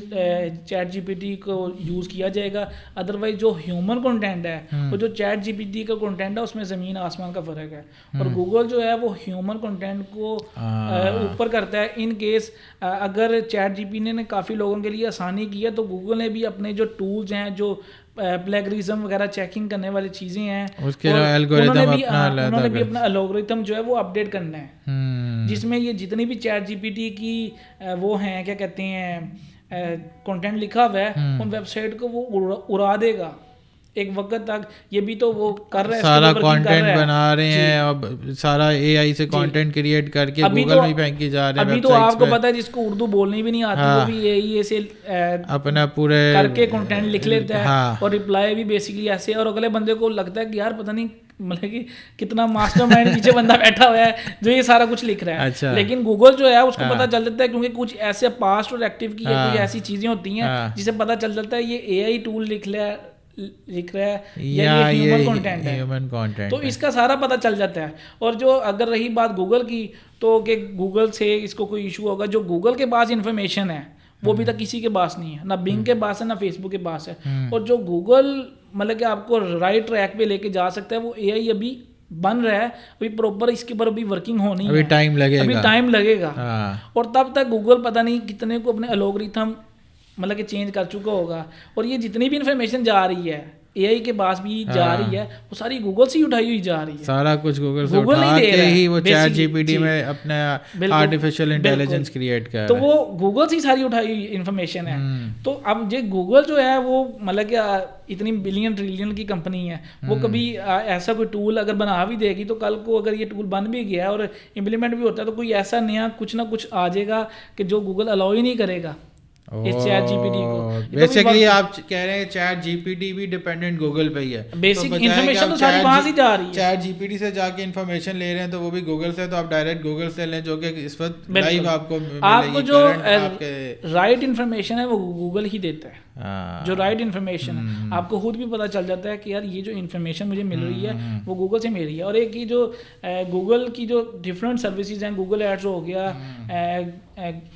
چیٹ جی پی ٹی کو یوز کیا جائے گا. ادروائز جو ہیومن کنٹینٹ ہے اور جو چیٹ جی پی ٹی کا کنٹینٹ ہے اس میں زمین آسمان کا فرق ہے. اور گوگل جو ہے وہ ہیومن کنٹینٹ کو اوپر کرتا ہے. ان کیس اگر چیٹ جی پی ٹی نے کافی لوگوں کے لیے آسانی کی ہے تو گوگل نے بھی اپنے جو ٹولز ہیں جو پلیگرزم وغیرہ چیکنگ کرنے والی چیزیں ہیں اس کے انہوں نے بھی اپنا الگورتھم جو ہے وہ اپڈیٹ کرنا ہے, جس میں یہ جتنی بھی چیٹ جی پی ٹی کی وہ ہیں کیا کہتے ہیں کنٹینٹ لکھا ہوا ہے ان ویب سائٹ کو وہ اڑا دے گا ایک وقت تک. یہ بھی تو وہ کر رہے ہیں, سارا کنٹینٹ بنا رہے ہیں, اب سارا اے آئی سے کنٹینٹ کریٹ کر کے گوگل میں پھینک کے جا رہے ہیں. ابھی تو آپ کو پتا ہے جس کو اردو بولنی بھی نہیں آتی وہ بھی اے آئی سے اپنا پورے کر کے کنٹینٹ لکھ لیتا ہے, اور رپلائی بھی بیسکلی ایسے, اور اگلے بندے کو لگتا ہے کہ یار پتہ نہیں مطلب کہ کتنا ماسٹر مائنڈ پیچھے بندہ بیٹھا ہوا ہے جو یہ سارا کچھ لکھ رہا ہے. لیکن گوگل جو ہے اس کو پتہ چل جاتا ہے, کیونکہ کچھ ایسے پاسٹ اور ایکٹیو کی کوئی ایسی چیزیں ہوتی ہیں جسے پتہ چل جاتا ہے یہ اے آئی ٹول لکھ رہا ہے یا یہ ہیومن کنٹینٹ ہے, تو اس کا سارا پتہ چل جاتا ہے. اور جو اگر رہی بات گوگل کی تو کہ گوگل سے اس کو کوئی ایشو ہوگا, جو گوگل کے پاس انفارمیشن ہے وہ بھی تک کسی کے پاس نہیں ہے, نہ بنگ کے پاس ہے نہ فیس بک کے پاس ہے. اور جو گوگل مطلب کہ آپ کو رائٹ ٹریک پہ لے کے جا سکتا ہے وہ اے آئی ابھی بن رہا ہے, ابھی پراپر اس کے اوپر ابھی ورکنگ ہونی ہے, ابھی ٹائم لگے گا. اور تب تک گوگل پتہ نہیں کتنے کو اپنے الگورتھم مطلب کہ چینج کر چکا ہوگا, اور یہ جتنی بھی انفارمیشن جا رہی ہے AI کے پاس بھی جا رہی ہے وہ ساری گوگل سے ہی اٹھائی ہوئی جا رہی ہے, سارا کچھ گوگل سے اٹھا کے ہی وہ چیٹ جی پی ٹی میں اپنا آرٹیفیشیل انٹیلیجنس کریٹ کر رہا ہے. تو وہ گوگل سے ہی ساری اٹھائی ہوئی انفارمیشن ہے. تو اب یہ گوگل جو ہے وہ مطلب کہ اتنی بلین ٹریلین کی کمپنی ہے, وہ کبھی ایسا کوئی ٹول اگر بنا بھی دے گی تو کل کو اگر یہ ٹول بن بھی گیا اور امپلیمنٹ بھی ہوتا ہے تو کوئی ایسا نیا کچھ نہ کچھ آ جائے گا کہ جو گوگل الاؤ ہی نہیں کرے گا اس چیٹ جی پی ٹی کو. بیسیکلی آپ کہہ رہے ہیں چیٹ جی پی ٹی بھی ڈیپینڈنٹ گوگل پہ ہی ہے, بیسک انفارمیشن تو ساری وہاں سے جا رہی ہے. چیٹ جی پی ٹی سے جا کے انفارمیشن لے رہے ہیں تو وہ بھی گوگل سے, تو آپ ڈائریکٹ گوگل سے لیں جو کہ اس وقت لائیو آپ کو جو رائٹ انفارمیشن ہے وہ گوگل ہی دیتا ہے. جو رائٹ انفارمیشن ہے آپ کو خود بھی پتہ چل جاتا ہے کہ یار یہ جو انفارمیشن مجھے مل رہی ہے وہ گوگل سے مل رہی ہے. اور ایک یہ جو گوگل کی جو ڈفرینٹ سروسز ہیں, گوگل ایڈز ہو گیا,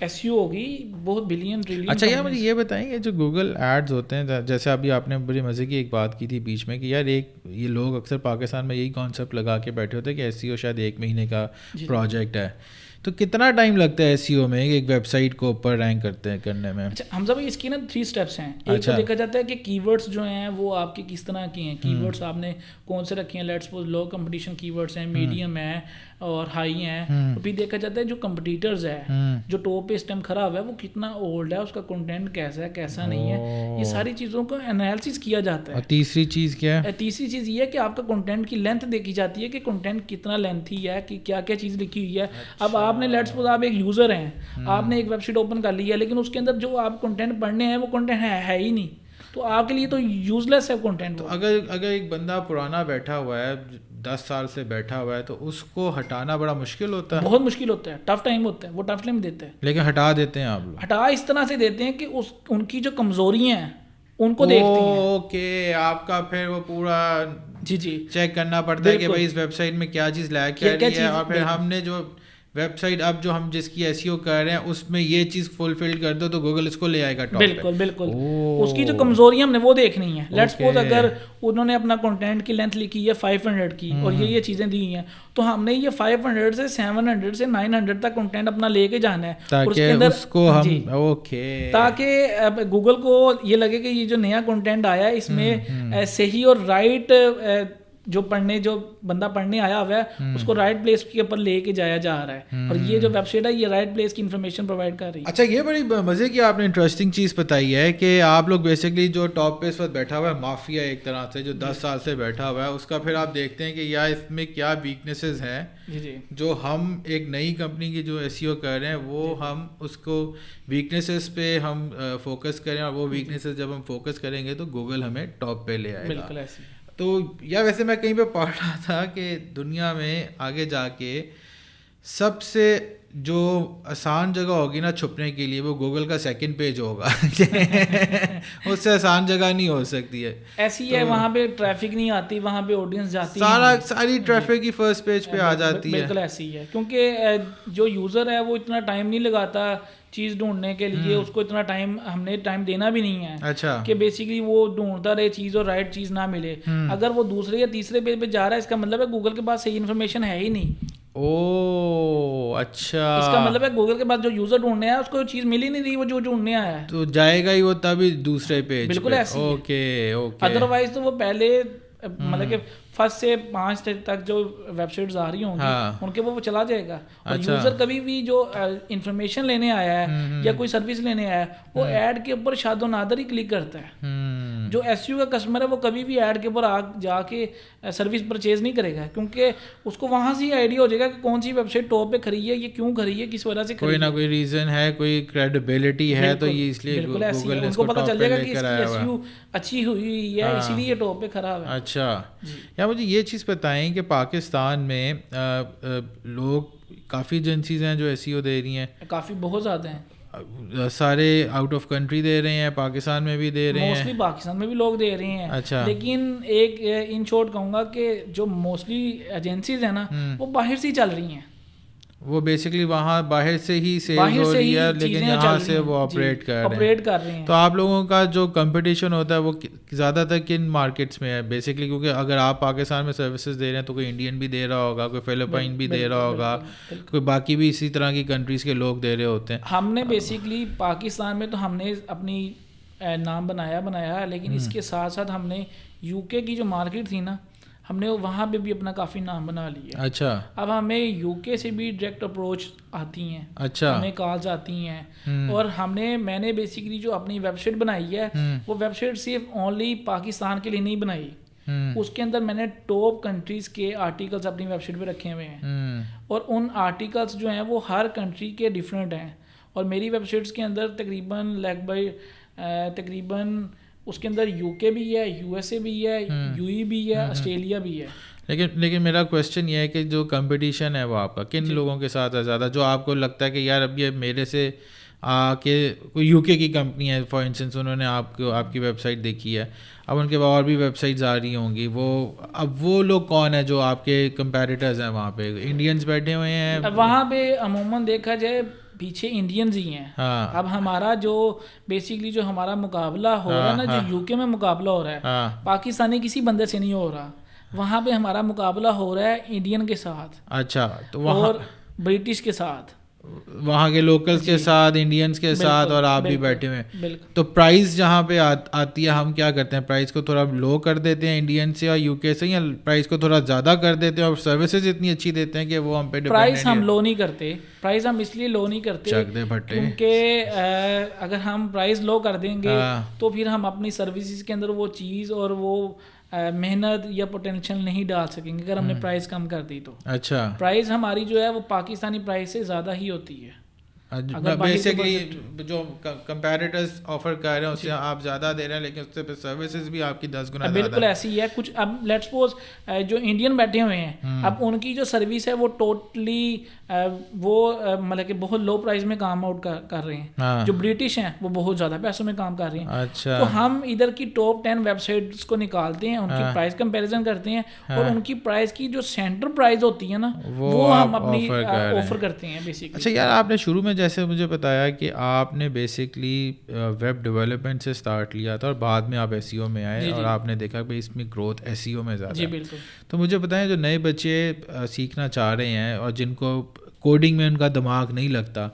ایس یو ہوگی, بہت بلین ٹریلین. اچھا یار مجھے یہ بتائیں کہ جو گوگل ایڈز ہوتے ہیں, جیسے ابھی آپ نے بڑی مزے کی ایک بات کی تھی بیچ میں کہ یار یہ لوگ اکثر پاکستان میں یہی کانسیپٹ لگا کے بیٹھے ہوتے ہیں کہ ایس سی او شاید 1 مہینے کا پروجیکٹ ہے, تو کتنا ٹائم لگتا ہے ایس سی او میں ایک ویب سائٹ کو اوپر رینک کرنے میں؟ اچھا حمزہ بھائی اس کی نا 3 اسٹیپس ہیں. ایک تو دیکھا جاتا ہے کہ کی ورڈس جو ہیں وہ آپ کے کس طرح کی ہیں, کی ورڈس آپ نے کون سے رکھے ہیں. لیٹس سپوز لو کمپٹیشن کی ورڈس ہیں, میڈیم ہیں اور ہائی ہیں. پھر دیکھا جاتا ہے جو کمپٹیٹرز ہے, جو ٹاپ پہ اس ٹائم خراب ہے وہ کتنا اولڈ ہے, اس کا کنٹینٹ کیسا ہے کیسا نہیں ہے, یہ ساری چیزوں کا انالیسس کیا جاتا ہے. اور تیسری چیز کیا ہے؟ تیسری چیز یہ ہے کہ آپ کا کنٹینٹ کی لینتھ دیکھی جاتی ہے کہ کنٹینٹ کتنا لینتھی ہے, کہ کیا کیا چیز لکھی ہوئی ہے. اب آپ نے لیٹس سپوز آپ ایک یوزر ہیں, آپ نے ایک ویب سائٹ اوپن کر لی ہے لیکن اس کے اندر جو آپ کنٹینٹ پڑھنے ہیں وہ کنٹینٹ ہے ہی نہیں, تو آپ کے لیے تو یوز لیس ہے کنٹینٹ. اگر ایک بندہ پرانا بیٹھا ہوا ہے 10 سال سے بیٹھا ہوا ہے تو اس کو ہٹانا بڑا مشکل ہوتا ہے. بہت مشکل ہوتا ہے, ٹف ٹائم ہوتا ہے, وہ ٹف ٹائم دیتے ہیں. لیکن ہٹا دیتے ہیں آپ لوگ. ہٹا اس طرح سے دیتے ہیں کہ ان کی جو کمزوریاں ہیں ان کو دیکھتے ہیں. اوکے, آپ کا پھر وہ پورا جی چیک کرنا پڑتا ہے کہ بھائی اس ویب سائٹ میں کیا چیز لیک کر رہی ہے, اور پھر ہم نے جو ویب سائٹ اب جو ہم جس کی ایس ای او کر رہے ہیں اس میں یہ چیز فلفل کر دو تو گوگل اس کو لے آئے گا ٹاپ پہ. بالکل اس کی جو کمزوریاں ہم نے وہ دیکھنی ہے. لیٹس سپوز اگر انہوں نے اپنا کنٹینٹ کی لینتھ لکھی ہے 500 کی اور یہ چیزیں دی ہیں تو ہم نے یہ 500 سے 700 سے 900 تک کنٹینٹ اپنا لے کے جانا ہے تاکہ اس کو ہم تاکہ گوگل کو یہ لگے کہ یہ جو نیا کنٹینٹ آیا ہے اس میں صحیح اور رائٹ جو بندہ پڑھنے آیا ہوا ہے اس کو رائٹ پلیس کے اوپر لے کے جایا جا رہا ہے, اور یہ جو ویب سائٹ ہے یہ رائٹ پلیس کی انفارمیشن پرووائڈ کر رہی ہے. اچھا یہ بڑی مزے کی آپ نے انٹرسٹنگ چیز بتائی ہے کہ آپ لوگ بیسکلی جو ٹاپ پہ اس وقت بیٹھا ہوا ہے مافیا ایک طرح سے جو 10 سال سے بیٹھا ہوا ہے اس کا پھر آپ دیکھتے ہیں کہ یار اس میں کیا ویکنیسز ہیں جو ہم ایک نئی کمپنی کی جو ایس ای او کر رہے ہیں وہ ہم اس کو ویکنیسز پہ ہم فوکس کریں, اور وہ ویکنیسز جب ہم فوکس کریں گے تو گوگل ہمیں ٹاپ پہ لے آئے گا. بالکل ایسے. تو یا ویسے میں کہیں پہ پڑھ رہا تھا کہ دنیا میں آگے جا کے سب سے جو آسان جگہ ہوگی نا چھپنے کے لیے وہ گوگل کا 2nd پیج ہوگا. اس سے آسان جگہ نہیں ہو سکتی ہے. ایسی ہے وہاں پہ ٹریفک نہیں آتی, وہاں پہ آڈینس جاتی ہے, ساری ٹریفک کی فرسٹ پیج پہ آ جاتی ہے. بالکل ایسی ہے کیونکہ جو یوزر ہے وہ اتنا ٹائم نہیں لگاتا چیز ڈھونڈنے کے لیے, اس کو اتنا ٹائم ہم نے ٹائم دینا بھی نہیں ہے. اچھا کہ بیسیکلی وہ ڈھونڈتا رہے چیز اور رائٹ چیز نہ ملے. اگر وہ دوسرے یا تیسرے پیج پہ جا رہا ہے اس کا مطلب ہے گوگل کے پاس صحیح انفارمیشن ہے ہی نہیں. اچھا اس کا مطلب ہے گوگل کے پاس جو یوزر ڈھونڈنے آیا اس کو چیز مل ہی نہیں رہی, وہ جو ڈھونڈنے آیا ہے تو جائے گا ہی وہ تبھی دوسرے پیج. بالکل ایسے. اوکے ادروائز تو وہ پہلے مطلب کہ 1 سے 5 تک جو ویب سائٹس آ رہی ہوں گی ان کے وہ چلا جائے گا. اور یوزر کبھی بھی جو انفارمیشن لینے آیا ہے یا کوئی سروس لینے آیا ہے وہ ایڈ کے اوپر شاد و نادر ہی کلک کرتا ہے. جو ایس یو کا کسٹمر ہے وہ کبھی بھی ایڈ کے اوپر جا کے سروس پرچیز نہیں کرے گا, کیونکہ اس کو وہاں سے ہی آئیڈیا ہو جائے گا کہ کون سی ویب سائٹ ٹاپ پہ کھڑی ہے, یہ کیوں کھڑی ہے, کس وجہ سے کوئی نہ کوئی ریزن ہے, کوئی کریڈیبلٹی ہے, تو یہ اس لیے گوگل نے اس کو پتہ چل جائے گا کہ اس کی ایس یو اچھی ہوئی ہے اسی لیے یہ ٹاپ پہ کھڑا ہے. اچھا یا مجھے یہ چیز بتائیں کہ پاکستان میں لوگ کافی ایجنسیز ہیں جو ایس ای او دے رہی ہیں, کافی بہت زیادہ ہیں, سارے آؤٹ آف کنٹری دے رہے ہیں, پاکستان میں بھی دے رہے ہیں, موسٹلی پاکستان میں بھی لوگ دے رہے ہیں. اچھا لیکن ایک ان شارٹ کہوں گا کہ جو موسٹلی ایجنسیز ہیں نا وہ باہر سے ہی چل رہی ہیں, وہ بیسکلی وہاں باہر سے ہی سیلز ہو رہی ہے لیکن یہاں سے وہ آپریٹ کر رہے ہیں. تو آپ لوگوں کا جو کمپٹیشن ہوتا ہے وہ زیادہ تر کن مارکیٹس میں ہے بیسکلی, کیونکہ اگر آپ پاکستان میں سروسز دے رہے ہیں تو کوئی انڈین بھی دے رہا ہوگا, کوئی فلپائن بھی دے رہا ہوگا, کوئی باقی بھی اسی طرح کی کنٹریز کے لوگ دے رہے ہوتے ہیں. ہم نے بیسکلی پاکستان میں تو ہم نے اپنی نام بنایا لیکن اس کے ساتھ ساتھ ہم نے یو کے کی جو مارکیٹ تھی نا ہم نے وہاں پہ بھی اپنا کافی نام بنا لیا. اچھا. اب ہمیں یو کے سے بھی ڈائریکٹ اپروچ آتی ہیں. اچھا. ہمیں کالز آتی ہیں اور میں نے بیسیکلی جو اپنی ویب سائٹ بنائی ہے وہ ویب سائٹ صرف اونلی پاکستان کے لیے نہیں بنائی. اس کے اندر میں نے ٹاپ کنٹریز کے آرٹیکلس اپنی ویب سائٹ پہ رکھے ہوئے ہیں اور ان آرٹیکلس جو ہیں وہ ہر کنٹری کے ڈفرینٹ ہیں اور میری ویب سائٹس کے اندر تقریباً اس کے اندر یو کے بھی ہے, یو ایس اے بھی ہے, یو ای بھی ہے, آسٹریلیا بھی ہے. لیکن میرا کویشچن یہ ہے کہ جو کمپٹیشن ہے وہ آپ کا کن لوگوں کے ساتھ ہے زیادہ, جو آپ کو لگتا ہے کہ یار اب یہ میرے سے کہ کوئی یو کے کی کمپنی ہے فار انسٹنس, انہوں نے آپ کی ویب سائٹ دیکھی ہے, اب ان کے بعد اور بھی ویب سائٹس آ رہی ہوں گی, اب وہ لوگ کون ہیں جو آپ کے کمپیٹیٹرز ہیں وہاں پہ؟ انڈینس بیٹھے ہوئے ہیں وہاں پہ عموماً دیکھا جائے پیچھے انڈینز ہی ہیں. اب ہمارا جو بیسیکلی جو ہمارا مقابلہ ہو رہا ہے نا, جو یو کے میں مقابلہ ہو رہا ہے پاکستانی کسی بندے سے نہیں ہو رہا, وہاں پہ ہمارا مقابلہ ہو رہا ہے انڈین کے ساتھ. اچھا. تو اور برٹش کے ساتھ, وہاں کے لوکلز کے ساتھ, انڈینس کے ساتھ, اور آپ بھی بیٹھے ہوئے ہیں. تو پرائز جہاں پہ آتی ہے ہم کیا کرتے ہیں, پرائز کو تھوڑا لو کر دیتے ہیں انڈین سے اور یو کے سے, یا پرائز کو تھوڑا زیادہ کر دیتے ہیں اور سروسز اتنی اچھی دیتے ہیں کہ وہ ہم پہ پرائز ہم لو نہیں کرتے. پرائز ہم اس لیے لو نہیں کرتے کیونکہ اگر ہم پرائز لو کر دیں گے تو پھر ہم اپنی سروسز کے اندر وہ چیز اور وہ محنت یا پوٹینشیل نہیں ڈال سکیں گے اگر ہم نے پرائز کم کر دی تو. اچھا. پرائز ہماری جو ہے وہ پاکستانی پرائز سے زیادہ ہی ہوتی ہے. بیسکلی جو کمپیٹیٹرز آفر کر رہے ہیں اس سے آپ زیادہ دے رہے ہیں لیکن اس سے پھر سروسز بھی آپ کی 10 گنا زیادہ. بالکل ایسی ہے کچھ. اب لیٹ سپوز جو انڈین بیٹھے ہوئے ہیں اب ان کی جو سروس ہے وہ ٹوٹلی وہ مطلب کہ بہت لو پرائز میں کام آؤٹ کر رہے ہیں. جو برٹش ہیں وہ بہت زیادہ پیسوں میں کام کر رہے ہیں. اچھا. تو ہم ادھر کی ٹاپ 10 ویب سائٹس کو نکالتے ہیں, ان کی پرائز کمپیریزن کرتے ہیں اور ان کی پرائز کی جو سینٹر پرائز ہوتی ہے نا وہ ہم اپنی آفر کرتے ہیں بیسیکلی. اچھا یار, آپ نے شروع میں جیسے مجھے بتایا کہ آپ نے بیسکلی ویب ڈیولپمنٹ سے سٹارٹ لیا تھا اور بعد میں آپ ایس ای او میں آئے اور آپ نے دیکھا کہ اس میں گروتھ ایس ای او میں زیادہ. جی بالکل. تو مجھے بتائیں جو نئے بچے سیکھنا چاہ رہے ہیں اور جن کو کوڈنگ میں ان کا دماغ نہیں لگتا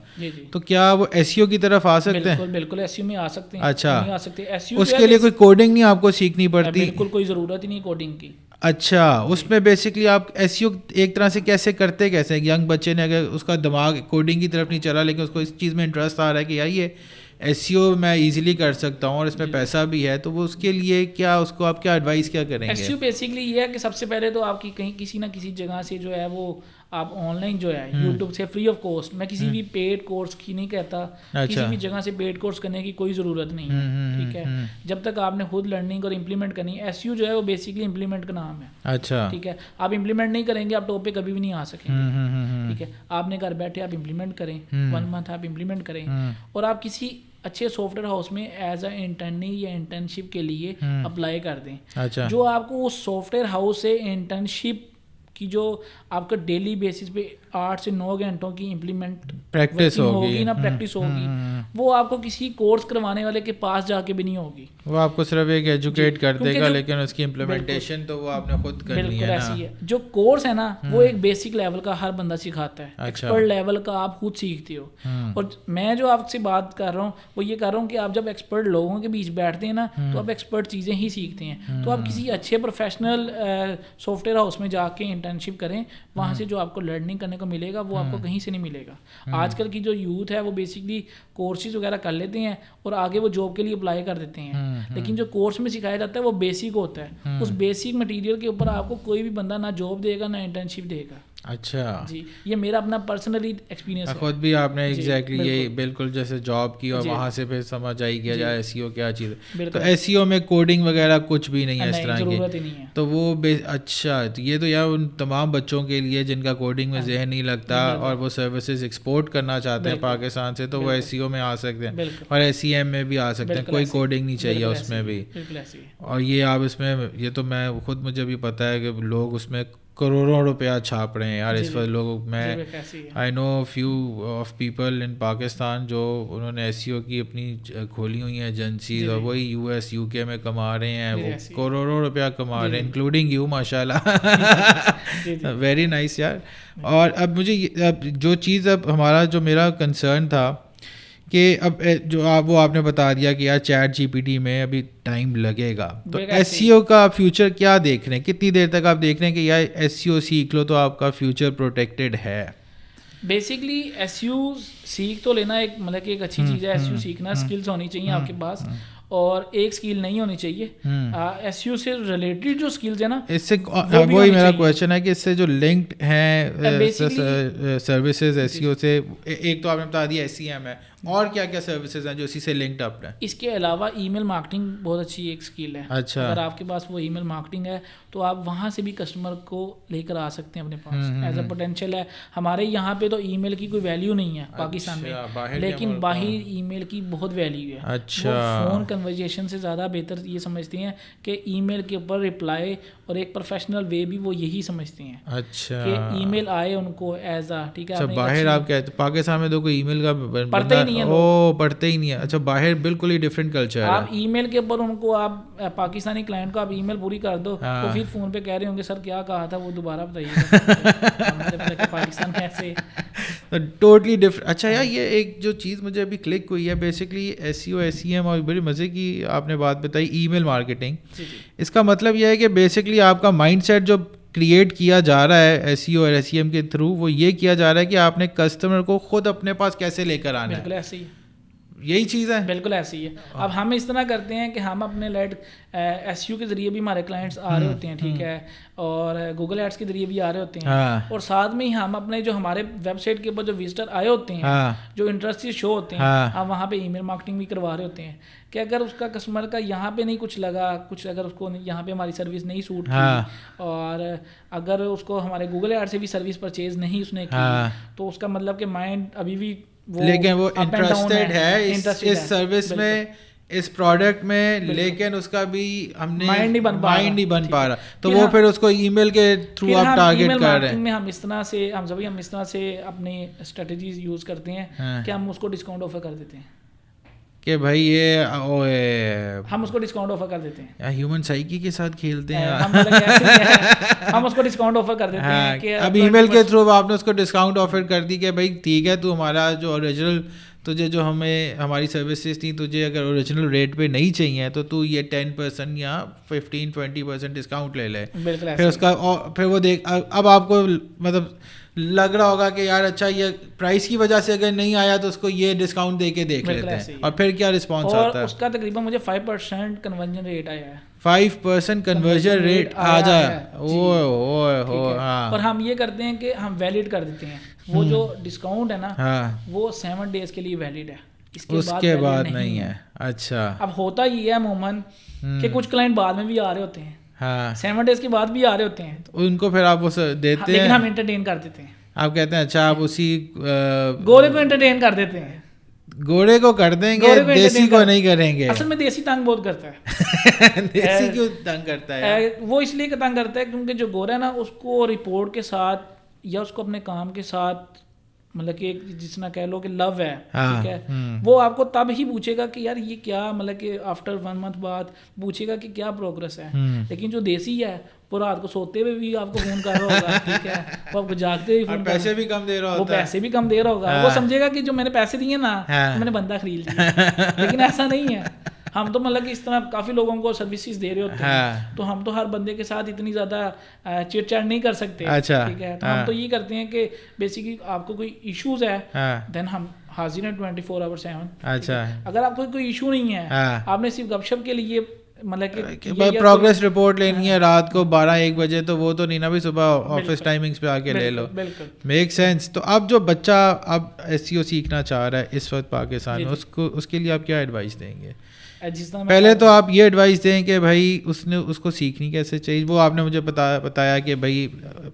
تو کیا وہ ایس ای او کی طرف آ سکتے ہیں؟ بالکل ایس ای او میں آ سکتے ہیں. اچھا. آ سکتے ہیں. اس کے لیے کوئی کوڈنگ نہیں آپ کو سیکھنی پڑتی؟ بالکل کوئی ضرورت ہی نہیں کوڈنگ کی. اچھا. اس میں بیسکلی آپ ایس ای او ایک طرح سے کیسے کرتے کیسے ینگ بچے نے اگر اس کا دماغ کوڈنگ کی طرف نہیں چلا لیکن اس کو اس چیز میں انٹرسٹ آ رہا ہے کہ یار یہ ایس ای او میں ایزیلی کر سکتا ہوں اور اس میں پیسہ بھی ہے, تو وہ اس کے لیے کیا اس کو آپ کیا ایڈوائز کیا کریں گے؟ ایس ای او بیسکلی یہ ہے کہ سب سے پہلے تو آپ کی کہیں کسی نہ کسی جگہ سے جو ہے وہ آپ آن لائن جو ہے یوٹیوب سے فری آف کاسٹ, میں کسی بھی پیڈ کورس کی نہیں کہتا, کسی بھی جگہ سے پیڈ کورس کرنے کی کوئی ضرورت نہیں ہے. ٹھیک ہے. جب تک آپ نے خود لرننگ اور امپلیمنٹ کرنی ہے. ایس ای او جو ہے وہ بیسکلی امپلیمنٹ کا نام ہے. اچھا. ٹھیک ہے. آپ امپلیمنٹ نہیں کریں گے آپ ٹاپ پہ کبھی بھی نہیں آ سکیں گے. ٹھیک ہے. آپ نے گھر بیٹھے آپ امپلیمنٹ کریں, 1 منتھ آپ امپلیمنٹ کریں اور آپ کسی اچھے سافٹ ویئر ہاؤس میں ایز اے انٹرنی یا انٹرنشپ کے لیے اپلائی کر دیں. جو آپ کو اس سافٹ ویئر ہاؤس سے انٹرنشپ کی جو آپ کا ڈیلی بیسس پہ 8 سے 9 گھنٹوں کی امپلیمنٹ پریکٹس ہوگی نا, پریکٹس ہوگی, وہ آپ کو کسی کورس کروانے والے کے پاس جا کے بھی نہیں ہوگی. وہ آپ کو صرف ایک ایجوکیٹ کر دے گا لیکن اس کی امپلیمنٹیشن تو وہ آپ نے خود کرنی ہے. بالکل ایسی ہے. جو کورس ہے نا وہ ایک بیسک لیول کا ہر بندہ سکھاتا ہے, ایکسپرٹ لیول کا آپ خود سیکھتے ہو. اور میں جو آپ سے بات کر رہا ہوں وہ یہ کر رہا ہوں کہ آپ جب ایکسپرٹ لوگوں کے بیچ بیٹھتے ہیں نا تو آپ ایکسپرٹ چیزیں ہی سیکھتے ہیں. تو آپ کسی اچھے پروفیشنل سافٹ ویئر ہاؤس میں جا کے انٹرنشپ کریں, وہاں سے جو آپ کو لرننگ کرنے کو ملے گا وہ آپ کو کہیں سے نہیں ملے گا. آج کل کی جو یوتھ ہے وہ بیسکلی کورسز وغیرہ کر لیتے ہیں اور آگے وہ جاب کے لیے اپلائی کر دیتے ہیں, لیکن جو کورس میں سکھایا جاتا ہے وہ بیسک ہوتا ہے. اس بیسک مٹیریل کے اوپر آپ کو کوئی بھی بندہ نہ جاب دے گا نہ انٹرنشپ دے گا. اچھا. جی یہ میرا اپنا پرسنلی ایکسپیرینس ہے. خود بھی آپ نے ایگزیکٹلی یہی بالکل جیسے جاب کی اور وہاں سے پھر سمجھ آئی کہ ایس ای او کیا چیز ہے. تو ایس ای او میں کوڈنگ وغیرہ کچھ بھی نہیں ہے اس طرح کی, تو وہ اچھا یہ تو یار ان تمام بچوں کے لیے جن کا کوڈنگ میں ذہن نہیں لگتا اور وہ سروسز ایکسپورٹ کرنا چاہتے ہیں پاکستان سے, تو وہ ایس ای او میں آ سکتے ہیں اور ایس ای ایم میں بھی آ سکتے ہیں, کوئی کوڈنگ نہیں چاہیے اس میں بھی. اور یہ آپ اس میں یہ تو میں خود مجھے بھی پتہ ہے کہ لوگ اس میں کروڑوں روپیہ چھاپ رہے ہیں یار اس وقت. لوگ میں I know few of people in Pakistan جو انہوں نے ایس ای او کی اپنی کھولی ہوئی ہیں ایجنسیز اور وہی یو ایس یو کے میں کما رہے ہیں, وہ کروڑوں روپیہ کما رہے ہیں انکلوڈنگ یو. ماشاء اللہ ویری نائس یار. اور اب مجھے جو چیز اب ہمارا جو میرا کنسرن تھا کہ اب جو وہ آپ نے بتا دیا کہ یار چیٹ جی پی ٹی میں ابھی ٹائم لگے گا, تو ایس سی او کا فیوچر کیا دیکھ رہے ہیں, کتنی دیر تک آپ دیکھ رہے ہیں کہ یار ایس سی او سیکھ لو تو آپ کا فیوچر پروٹیکٹیڈ ہے؟ بیسکلی ایس یو سیکھ تو لینا ایک مطلب کہ ایک اچھی چیز ہے. ایس یو سیکھنا اسکلس ہونی چاہیے آپ کے پاس, اور ایک اسکل نہیں ہونی چاہیے. ایس یو سے ریلیٹڈ جو اسکلز ہیں نا, اس سے وہی میرا کویشچن ہے کہ اس سے جو لنکڈ ہیں سروسز ایس سی او سے, ایک تو آپ نے بتا دیا ایس سی ایم ہے, اور کیا کیا سروسز ہیں جو اسی سے لنکڈ اپ ہیں؟ اس کے علاوہ ای میل مارکیٹنگ بہت اچھی ایک اسکل ہے. اچھا, اگر آپ کے پاس وہ ای میل مارکیٹنگ ہے تو آپ وہاں سے بھی کسٹمر کو لے کر آ سکتے ہیں اپنے پاس, ایز اے پوٹینشیل ہے. ہمارے یہاں پہ تو ای میل کی کوئی ویلیو نہیں ہے پاکستان میں, لیکن باہر ای میل کی بہت ویلیو ہے. اچھا, فون کنورزیشن سے زیادہ بہتر یہ سمجھتے ہیں کہ ای میل کے اوپر رپلائی اور ایک پروفیشنل وے بھی وہ یہی سمجھتے ہیں. اچھا, کہ ای میل آئے ان کو ایز اے, ٹھیک ہے. باہر آپ کہتے پاکستان میں تو کوئی ای میل کا پڑھتے ہی نہیں ہے, پڑھتے ہی نہیں ہے. اچھا, باہر بالکل ہی ڈفرینٹ کلچر ہے. آپ ای میل کے اوپر ان کو, آپ پاکستانی کلائنٹ کو آپ ای میل پوری کر دو تو پھر فون پہ کہہ رہے ہوں گے سر کیا کہا تھا وہ دوبارہ بتائیے. پاکستان میں ایسے ٹوٹلی ڈفرینٹ. اچھا یار, یہ ایک جو چیز مجھے ابھی کلک ہوئی ہے, basically S C O S C M, اور بڑی مزے کی آپ نے بات بتائی ای میل مارکیٹنگ. اس کا مطلب یہ ہے کہ بیسکلی آپ کا مائنڈ سیٹ جو کریٹ کیا جا رہا ہے ایس سی او اور ایس سی ایم کے تھرو, وہ یہ کیا جا رہا ہے کہ آپ نے کسٹمر کو خود اپنے پاس کیسے لے کر آنا ہے. بالکل ایسے ہی, یہی چیز ہے, بالکل ایسی ہے. اب ہم اس طرح کرتے ہیں کہ ہم اپنے لیڈ ایس یو کے ذریعے بھی ہمارے کلائنٹس آ رہے ہوتے ہیں, ٹھیک ہے, اور گوگل ایڈس کے ذریعے بھی آ رہے ہوتے ہیں, اور ساتھ میں ہی ہم اپنے جو ہمارے ویب سائٹ کے اوپر جو وزٹر آئے ہوتے ہیں, جو انٹرسٹ شو ہوتے ہیں, ہم وہاں پہ ای میل مارکیٹنگ بھی کروا رہے ہوتے ہیں کہ اگر اس کا کسٹمر کا یہاں پہ نہیں کچھ لگا, کچھ اگر اس کو یہاں پہ ہماری سروس نہیں سوٹ کی, اور اگر اس کو ہمارے گوگل ایڈ سے بھی سروس پرچیز نہیں اس نے کی, تو اس کا مطلب کہ مائنڈ ابھی بھی لیکن وہ انٹرسٹیڈ ہے اس سروس میں, اس پروڈکٹ میں, لیکن اس کا بھی ہم نے مائنڈ نہیں بن پا رہا, تو وہ پھر اس کو ای میل کے تھرو آپ ٹارگیٹ کر رہے ہیں. ہم اس طرح سے اپنی اسٹریٹجیز یوز کرتے ہیں کہ ہم اس کو ڈسکاؤنٹ آفر کر دیتے ہیں کہ بھائی یہ ہم اس کو ڈسکاؤنٹ آفر کر دیتے ہیں. ہیومن سائیکی کے ساتھ کھیلتے ہیں ہم اس کو ڈسکاؤنٹ آفر کر دیتے ہیں کہ اب ای میل کے تھرو آپ نے اس کو ڈسکاؤنٹ آفر کر دی کہ بھائی ٹھیک ہے, تو ہمارا جو اوریجنل تجھے جو ہماری سروسز تھیں, تجھے اگر اوریجنل ریٹ پہ نہیں چاہیے تو یہ 10% یا 15-20% ڈسکاؤنٹ لے لے. پھر اس کا پھر وہ دیکھ, اب آپ کو مطلب لگ رہا ہوگا کہ یار اچھا یہ پرائس کی وجہ سے اگر نہیں آیا تو اس کو یہ ڈسکاؤنٹ دے کے دیکھ لیتے ہیں, اور پھر کیا رسپانس آتا ہے. اس کا تقریباً مجھے 5% کنورژن ریٹ آیا ہے. 5% کنورژن ریٹ آ جائے, اور ہم یہ کرتے ہیں کہ ہم ویلڈ کر دیتے ہیں, وہ جو ڈسکاؤنٹ ہے نا وہ 7 days کے لیے ویلڈ ہے, اس کے بعد نہیں ہے. اچھا, اب ہوتا یہ ہے عموماً کہ کچھ کلائنٹ بعد میں بھی آ رہے ہوتے ہیں, 7 days کے بعد بھی آ رہے ہوتے ہیں, ان کو پھر آپ وہ دیتے ہیں, لیکن ہم انٹرٹین کر دیتے ہیں. آپ کہتے ہیں اچھا آپ اسی گورے کو انٹرٹین کر دیتے ہیں, گھوڑے کو کر دیں گے, دیسی کو نہیں کریں گے. اصل میں دیسی تنگ بہت کرتا ہے. دیسی کیوں تنگ کرتا ہے؟ وہ اس لیے تنگ کرتا ہے کیونکہ جو گورا ہے نا اس کو رپورٹ کے ساتھ یا اس کو اپنے کام کے ساتھ مطلب کہ جس طرح کہہ لو کہ لو ہے, ٹھیک ہے, وہ آپ کو تب ہی پوچھے گا کہ یار یہ کیا, مطلب کہ آفٹر 1 month بعد پوچھے گا کہ کیا پروگرس ہے. لیکن جو دیسی ہے وہ رات کو سوتے ہوئے بھی آپ کو فون کر رہا ہوگا, ٹھیک ہے, وہ آپ کو جاگتے ہوئے فون, پیسے بھی کم دے رہا ہوگا, وہ پیسے بھی کم دے رہا ہوگا, وہ سمجھے گا کہ جو میں نے پیسے دیے نا میں نے بندہ خرید لیا. لیکن ایسا نہیں ہے, ہم تو مطلب کہ اس طرح کافی لوگوں کو سروسز دے رہے ہوتے ہیں, تو ہم تو ہر بندے کے ساتھ اتنی زیادہ چیٹ چیٹ نہیں کر سکتے, ٹھیک ہے. تو ہم تو یہ کرتے ہیں کہ بیسیکلی آپ کو کوئی ایشوز ہے دین ہم حاضر ہیں 24/7. اچھا, اگر آپ کو کوئی ایشو نہیں ہے, آپ نے صرف گپ شپ کے لیے مطلب کہ پروگریس رپورٹ لینی ہے رات کو 12-1 بجے, تو وہ تو نہیں نا بھی صبح آفس ٹائمنگز پہ آ کے لے لو. Make sense. تو اب جو بچہ اب ایس سی او سیکھنا چاہ رہا ہے اس وقت پاکستان میں, اس کے لیے آپ کیا ایڈوائس دیں گے؟ پہلے تو آپ یہ ایڈوائس دیں کہ بھائی اس کو سیکھنی کیسے چاہیے. وہ آپ نے مجھے بتایا کہ بھائی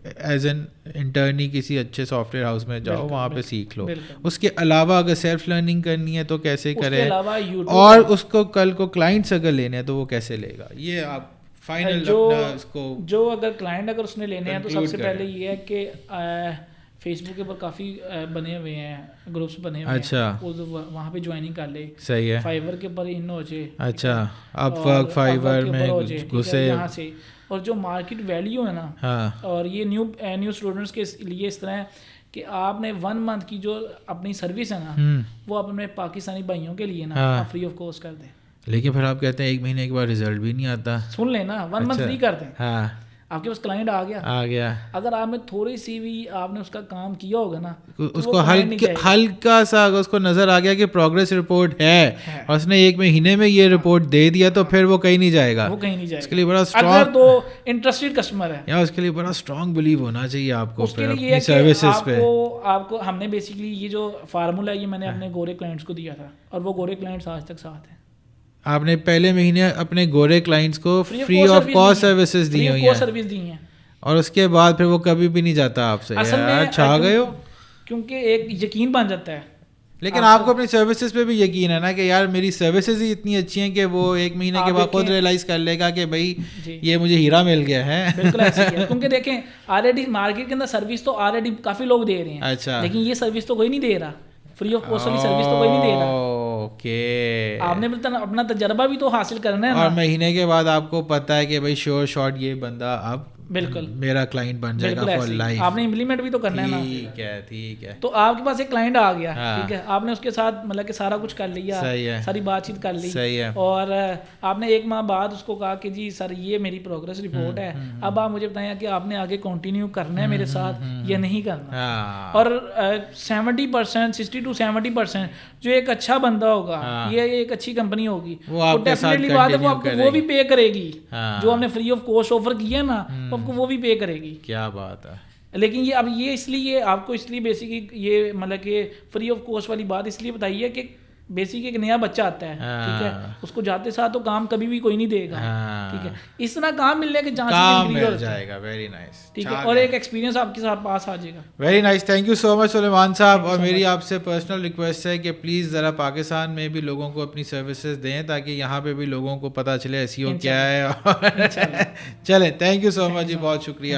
ایز این انٹرنی کسی اچھے سافٹ ویئر ہاؤس میں جاؤ, وہاں پہ سیکھ لو. اس کے علاوہ اگر سیلف لرننگ کرنی ہے تو کیسے کرے, اور اس کو کل کو کلائنٹس اگر لینے ہیں تو وہ کیسے لے گا, یہ آپ فائنل جو اگر کلائنٹ اگر اس نے لینے ہیں تو سب سے پہلے یہ ہے کہ فیس بک کے اوپر کافی بنے ہوئے ہیں گروپس بنے ہوئے ہیں, اچھا وہاں پہ جوائننگ کر لے. صحیح ہے. فائیور کے اوپر ان ہو جائے, اچھا اپ ورک فائیور میں گھسے یہاں سے. اور جو مارکیٹ ویلیو ہے نا, اور یہ نیو اسٹوڈنٹس کے لیے اس طرح ہے کہ آپ نے 1 منتھ کی جو اپنی سروس ہے نا وہ آپ اپنے پاکستانی بھائیوں کے لیے نا فری آف کاسٹ کر دیں. لیکن پھر آپ کہتے ہیں 1 مہینے کے بعد رزلٹ بھی نہیں آتا. سن لیں نا 1 منتھ فری کر دیں. ہاں آپ کے پاس کلائنٹ آ گیا. اگر آپ نے تھوڑی سی بھی آپ نے اس کا کام کیا ہوگا نا اس کو ہلکا سا اگر اس کو نظر آ گیا کہ پروگریس رپورٹ ہے اور اس نے 1 مہینے میں یہ رپورٹ دے دیا تو پھر وہ کہیں نہیں جائے گا. اس کے لیے بڑا اگر تو انٹرسٹڈ کسٹمر ہے یا اس کے لیے بڑا اسٹرانگ بلیو ہونا چاہیے آپ کو اس کے لیے سروسز پہ. آپ کو ہم نے بیسیکلی یہ جو فارمولا یہ میں نے اپنے گورے کلائنٹس کو دیا تھا اور وہ گورے کلائنٹس آج تک ساتھ ہیں. آپ نے پہلے مہینے اپنے گورے کلائنٹس کو فری آف کاسٹ سروسز دی ہوئی ہیں اور اس کے بعد پھر وہ کبھی بھی نہیں جاتا آپ سے. چھا گئے ہو کیونکہ ایک یقین بن جاتا ہے. لیکن آپ کو اپنی سروسز پہ بھی یقین ہے نا کہ یار میری سروسز ہی اتنی اچھی ہیں کہ وہ 1 مہینے کے بعد خود ریئلائز کر لے گا کہ بھائی یہ مجھے ہیرا مل گیا ہے. بالکل ایسے ہی ہے کیونکہ دیکھیں آلریڈی مارکیٹ کے اندر سروس تو آلریڈی کافی لوگ دے رہے ہیں. اچھا لیکن یہ سروس تو کوئی نہیں دے رہا. فری آف کاسٹ والی سروس تو کوئی نہیں دے رہا. اوکے آپ نے اپنا تجربہ بھی تو حاصل کرنا ہے اور مہینے کے بعد آپ کو پتا ہے کہ بھائی شور شارٹ یہ بندہ اب بالکل میرا کلائنٹ بن جائے گا فار لائف. آپ نے امپلیمنٹ بھی تو کرنا ہے نا. ٹھیک ہے. تو آپ کے پاس ایک کلائنٹ آ گیا ٹھیک ہے آپ نے اس کے ساتھ مطلب کہ سارا کچھ کر لیا ساری بات چیت کر لی اور آپ نے 1 ماہ بعد اس کو کہا کہ جی سر یہ میری پروگریس رپورٹ ہے اب آپ مجھے بتائیں کہ آپ نے آگے کنٹینیو کرنا ہے میرے ساتھ یا نہیں کرنا. اور 70% 60 to 70% جو ایک اچھا بندہ ہوگا یہ ایک اچھی کمپنی ہوگی وہ ڈیفینیٹلی بات ہے وہ آپ کو وہ بھی پے کرے گی جو ہم نے فری آف کاسٹ آفر کیا نا آپ کو وہ بھی پے کرے گی. کیا بات ہے. لیکن یہ اب یہ اس لیے آپ کو اس لیے بیسکلی یہ مطلب کہ فری آف کاسٹ والی بات اس لیے بتائی ہے کہ بیسک ایک نیا بچہ آتا ہے ٹھیک ہے اس کو جاتے ساتھ تو کام کبھی بھی کوئی نہیں دے گا ٹھیک ہے. اس طرح کام ملنے کے چانس مل جائے گا. ویری نائس ٹھیک ہے اور ایک ایکسپیرینس آپ کے ساتھ پاس آ جائے گا. Very nice. Thank you so much Sulaiman sahab. اور میری آپ سے پرسنل ریکویسٹ ہے کہ پلیز ذرا پاکستان میں بھی لوگوں کو اپنی سروسز دیں تاکہ یہاں پہ بھی لوگوں کو پتہ چلے SEO کیا ہے. چلیں تھینک یو سو مچ جی بہت شکریہ.